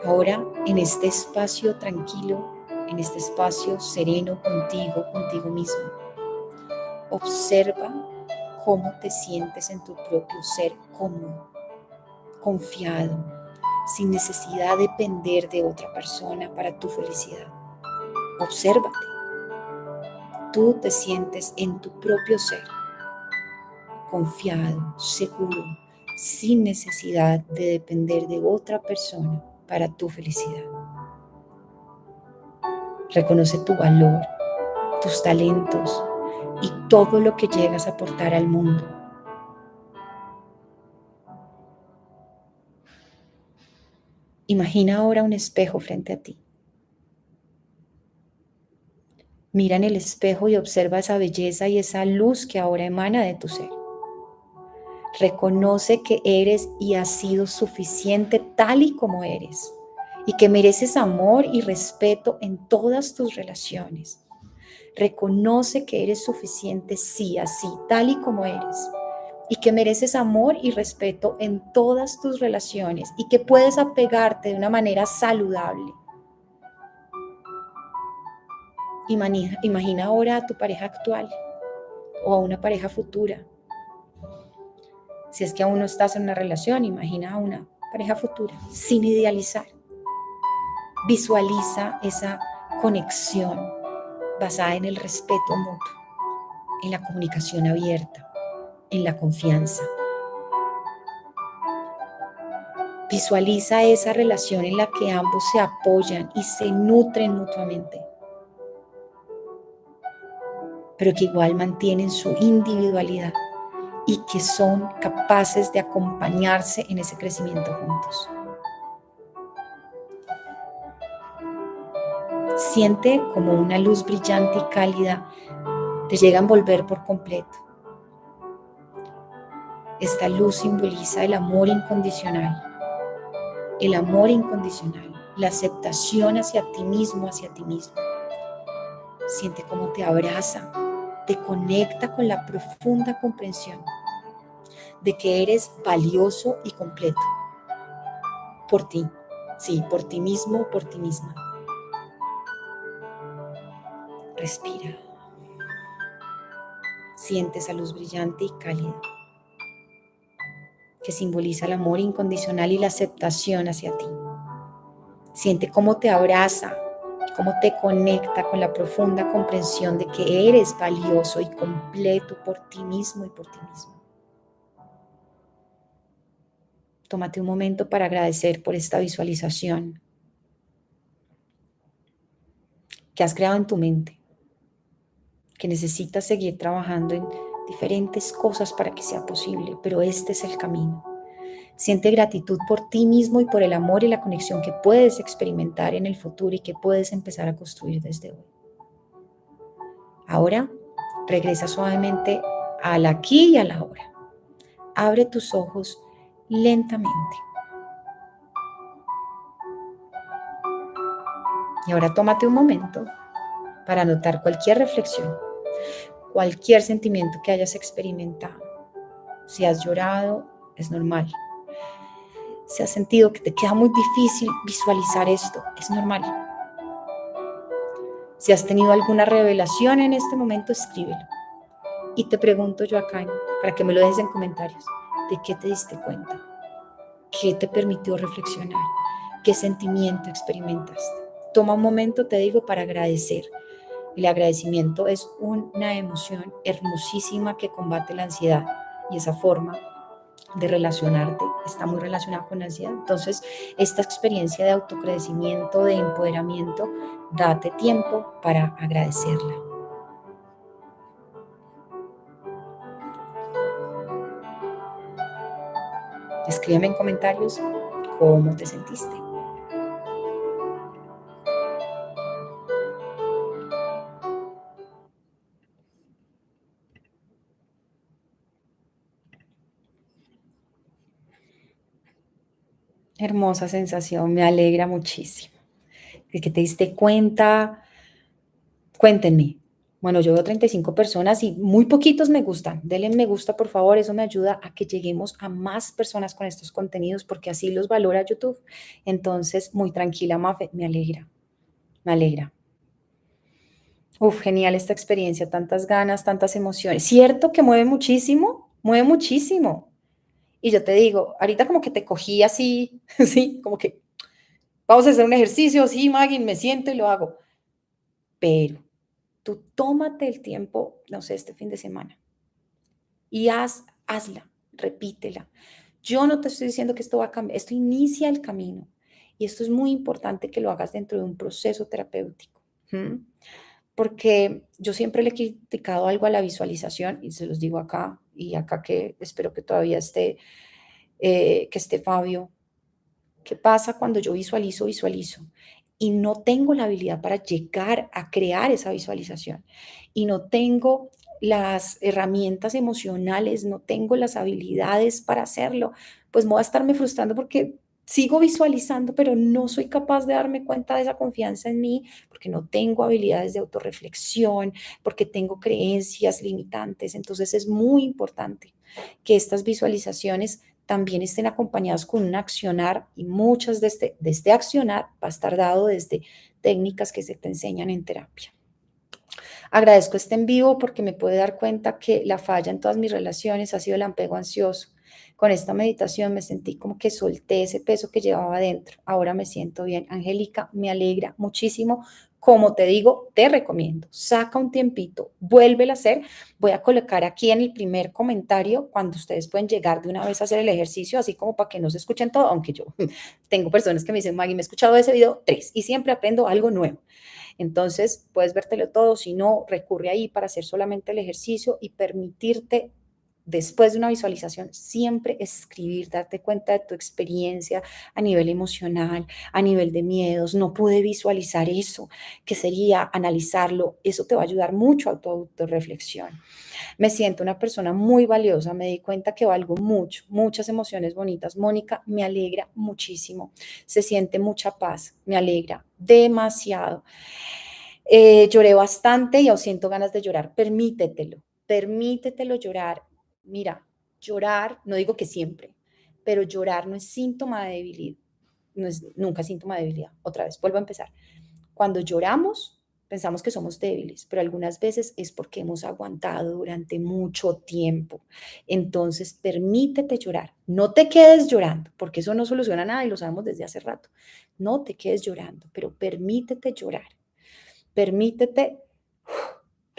Ahora, en este espacio tranquilo, en este espacio sereno contigo mismo, observa cómo te sientes en tu propio ser cómodo, confiado, sin necesidad de depender de otra persona para tu felicidad. Obsérvate. Tú te sientes en tu propio ser, confiado, seguro, sin necesidad de depender de otra persona para tu felicidad. Reconoce tu valor, tus talentos y todo lo que llegas a aportar al mundo. Imagina ahora un espejo frente a ti. Mira en el espejo y observa esa belleza y esa luz que ahora emana de tu ser. Reconoce que eres y has sido suficiente tal y como eres y que mereces amor y respeto en todas tus relaciones. Reconoce que eres suficiente, sí, así, tal y como eres, y que mereces amor y respeto en todas tus relaciones y que puedes apegarte de una manera saludable. Imagina ahora a tu pareja actual o a una pareja futura. Si es que aún no estás en una relación, imagina a una pareja futura, sin idealizar. Visualiza esa conexión basada en el respeto mutuo, en la comunicación abierta, en la confianza. Visualiza esa relación en la que ambos se apoyan y se nutren mutuamente, pero que igual mantienen su individualidad y que son capaces de acompañarse en ese crecimiento juntos. Siente como una luz brillante y cálida te llega a envolver por completo. Esta luz simboliza el amor incondicional, la aceptación hacia ti mismo, hacia ti mismo. Siente cómo te abraza, te conecta con la profunda comprensión de que eres valioso y completo por ti, sí, por ti mismo, por ti misma. Respira. Siente esa luz brillante y cálida que simboliza el amor incondicional y la aceptación hacia ti. Siente cómo te abraza, cómo te conecta con la profunda comprensión de que eres valioso y completo por ti mismo y por ti mismo. Tómate un momento para agradecer por esta visualización que has creado en tu mente, que necesitas seguir trabajando en diferentes cosas para que sea posible, pero este es el camino. Siente gratitud por ti mismo y por el amor y la conexión que puedes experimentar en el futuro y que puedes empezar a construir desde hoy. Ahora, regresa suavemente al aquí y a la ahora. Abre tus ojos lentamente. Y ahora tómate un momento para anotar cualquier reflexión, cualquier sentimiento que hayas experimentado. Si has llorado, es normal. Si has sentido que te queda muy difícil visualizar esto, es normal. Si has tenido alguna revelación en este momento, escríbelo. Y te pregunto yo acá, para que me lo dejes en comentarios, ¿de qué te diste cuenta? ¿Qué te permitió reflexionar? ¿Qué sentimiento experimentaste? Toma un momento, te digo, para agradecer. El agradecimiento es una emoción hermosísima que combate la ansiedad y esa forma de relacionarte está muy relacionada con la ansiedad. Entonces, esta experiencia de autocrecimiento, de empoderamiento, date tiempo para agradecerla. Escríbeme en comentarios cómo te sentiste. Hermosa sensación, me alegra muchísimo. De que te diste cuenta, cuéntenme. Bueno, yo veo 35 personas y muy poquitos me gustan. Denle me gusta, por favor, eso me ayuda a que lleguemos a más personas con estos contenidos porque así los valora YouTube. Entonces, muy tranquila, Mafe, me alegra, me alegra. Uf, genial esta experiencia, tantas ganas, tantas emociones. ¿Cierto que mueve muchísimo? Mueve muchísimo. Y yo te digo, ahorita como que te cogí así, sí, como que vamos a hacer un ejercicio, sí, Maggie, me siento y lo hago. Pero tú tómate el tiempo, no sé, este fin de semana y hazla, repítela. Yo no te estoy diciendo que esto va a cambiar, esto inicia el camino y esto es muy importante que lo hagas dentro de un proceso terapéutico. ¿M? Porque yo siempre le he criticado algo a la visualización y se los digo acá y acá que espero que todavía que esté Fabio. ¿Qué pasa cuando yo visualizo y no tengo la habilidad para llegar a crear esa visualización? Y no tengo las herramientas emocionales, no tengo las habilidades para hacerlo, pues me voy a estarme frustrando porque sigo visualizando, pero no soy capaz de darme cuenta de esa confianza en mí, porque no tengo habilidades de autorreflexión, porque tengo creencias limitantes. Entonces es muy importante que estas visualizaciones también estén acompañadas con un accionar y muchas de este accionar va a estar dado desde técnicas que se te enseñan en terapia. Agradezco este en vivo porque me puede dar cuenta que la falla en todas mis relaciones ha sido el apego ansioso. Con esta meditación me sentí como que solté ese peso que llevaba adentro. Ahora me siento bien. Angélica, me alegra muchísimo. Como te digo, te recomiendo, saca un tiempito, vuélvelo a hacer. Voy a colocar aquí en el primer comentario cuando ustedes pueden llegar de una vez a hacer el ejercicio, así como para que no se escuchen todo, aunque yo tengo personas que me dicen, Maggie, me he escuchado ese video 3 y siempre aprendo algo nuevo. Entonces, puedes vértelo todo, si no, recurre ahí para hacer solamente el ejercicio y permitirte, después de una visualización, siempre escribir, darte cuenta de tu experiencia a nivel emocional, a nivel de miedos. No pude visualizar eso, que sería analizarlo. Eso te va a ayudar mucho a tu autorreflexión. Me siento una persona muy valiosa, me di cuenta que valgo mucho, muchas emociones bonitas. Mónica, me alegra muchísimo. Se siente mucha paz, me alegra demasiado. Lloré bastante y aún siento ganas de llorar. Permítetelo llorar. Mira, llorar, no digo que siempre, pero llorar no es síntoma de debilidad, no es nunca síntoma de debilidad. Otra vez, vuelvo a empezar. Cuando lloramos, pensamos que somos débiles, pero algunas veces es porque hemos aguantado durante mucho tiempo. Entonces, permítete llorar. No te quedes llorando, porque eso no soluciona nada y lo sabemos desde hace rato. No te quedes llorando, pero permítete llorar. Permítete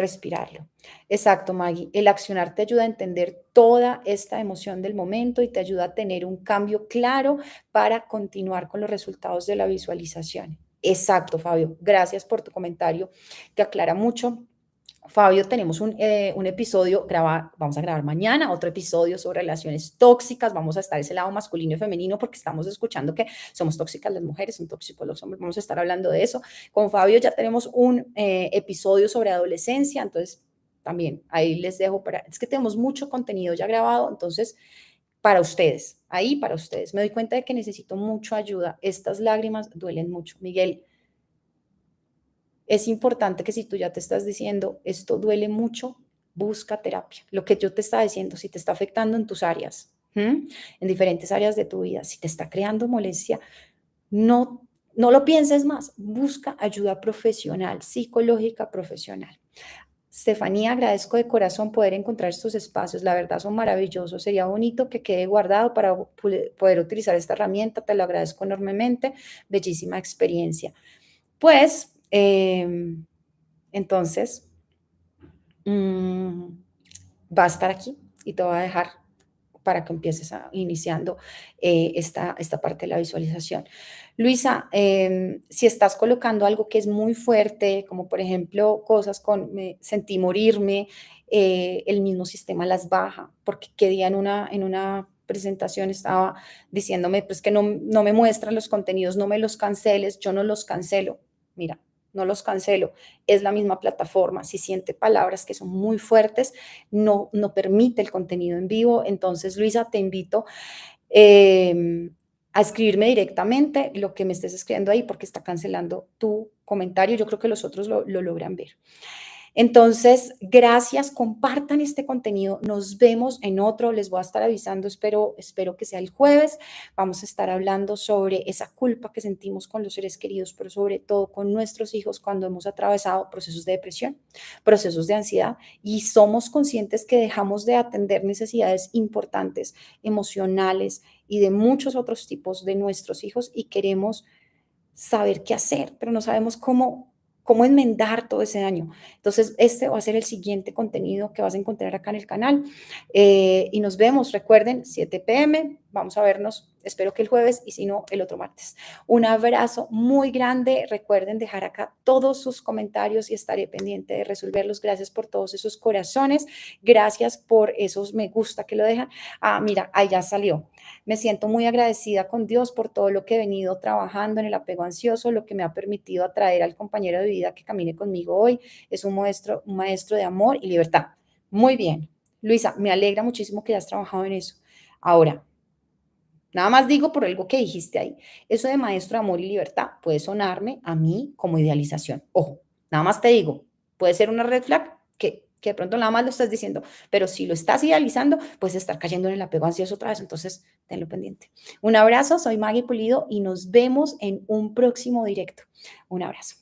respirarlo. Exacto, Maggie. El accionar te ayuda a entender toda esta emoción del momento y te ayuda a tener un cambio claro para continuar con los resultados de la visualización. Exacto, Fabio. Gracias por tu comentario, que aclara mucho. Fabio, tenemos un episodio grabado, vamos a grabar mañana otro episodio sobre relaciones tóxicas, vamos a estar ese lado masculino y femenino porque estamos escuchando que somos tóxicas las mujeres, son tóxicos los hombres, vamos a estar hablando de eso. Con Fabio ya tenemos un episodio sobre adolescencia, entonces también ahí les dejo es que tenemos mucho contenido ya grabado, entonces para ustedes, ahí para ustedes. Me doy cuenta de que necesito mucha ayuda, estas lágrimas duelen mucho. Miguel, es importante que si tú ya te estás diciendo, esto duele mucho, busca terapia. Lo que yo te estaba diciendo, si te está afectando en tus áreas, en diferentes áreas de tu vida, si te está creando molestia, no lo pienses más, busca ayuda profesional, psicológica profesional. Estefanía, agradezco de corazón poder encontrar estos espacios, la verdad son maravillosos, sería bonito que quede guardado para poder utilizar esta herramienta, te lo agradezco enormemente, bellísima experiencia. Pues, entonces, va a estar aquí y te voy a dejar para que empieces iniciando esta parte de la visualización. Luisa, si estás colocando algo que es muy fuerte, como por ejemplo cosas con me sentí morirme, el mismo sistema las baja, porque qué día en una presentación estaba diciéndome pues que no me muestran los contenidos, no me los canceles, yo no los cancelo. Mira, no los cancelo, es la misma plataforma. Si siente palabras que son muy fuertes, no permite el contenido en vivo. Entonces, Luisa, te invito a escribirme directamente lo que me estés escribiendo ahí porque está cancelando tu comentario. Yo creo que los otros lo logran ver. Entonces, gracias, compartan este contenido, nos vemos en otro, les voy a estar avisando, espero que sea el jueves, vamos a estar hablando sobre esa culpa que sentimos con los seres queridos, pero sobre todo con nuestros hijos cuando hemos atravesado procesos de depresión, procesos de ansiedad y somos conscientes que dejamos de atender necesidades importantes, emocionales y de muchos otros tipos de nuestros hijos y queremos saber qué hacer, pero no sabemos cómo enmendar todo ese daño. Entonces, este va a ser el siguiente contenido que vas a encontrar acá en el canal. Y nos vemos, recuerden, 7 p.m. Vamos a vernos, espero que el jueves y si no, el otro martes. Un abrazo muy grande. Recuerden dejar acá todos sus comentarios y estaré pendiente de resolverlos. Gracias por todos esos corazones. Gracias por esos me gusta que lo dejan. Ah, mira, ahí ya salió. Me siento muy agradecida con Dios por todo lo que he venido trabajando en el apego ansioso, lo que me ha permitido atraer al compañero de vida que camine conmigo hoy. Es un maestro de amor y libertad. Muy bien. Luisa, me alegra muchísimo que hayas trabajado en eso. Ahora, nada más digo por algo que dijiste ahí. Eso de maestro de amor y libertad puede sonarme a mí como idealización. Ojo, nada más te digo, puede ser una red flag que de pronto nada más lo estás diciendo, pero si lo estás idealizando, puedes estar cayendo en el apego ansioso otra vez, entonces tenlo pendiente. Un abrazo, soy Maggie Pulido y nos vemos en un próximo directo. Un abrazo.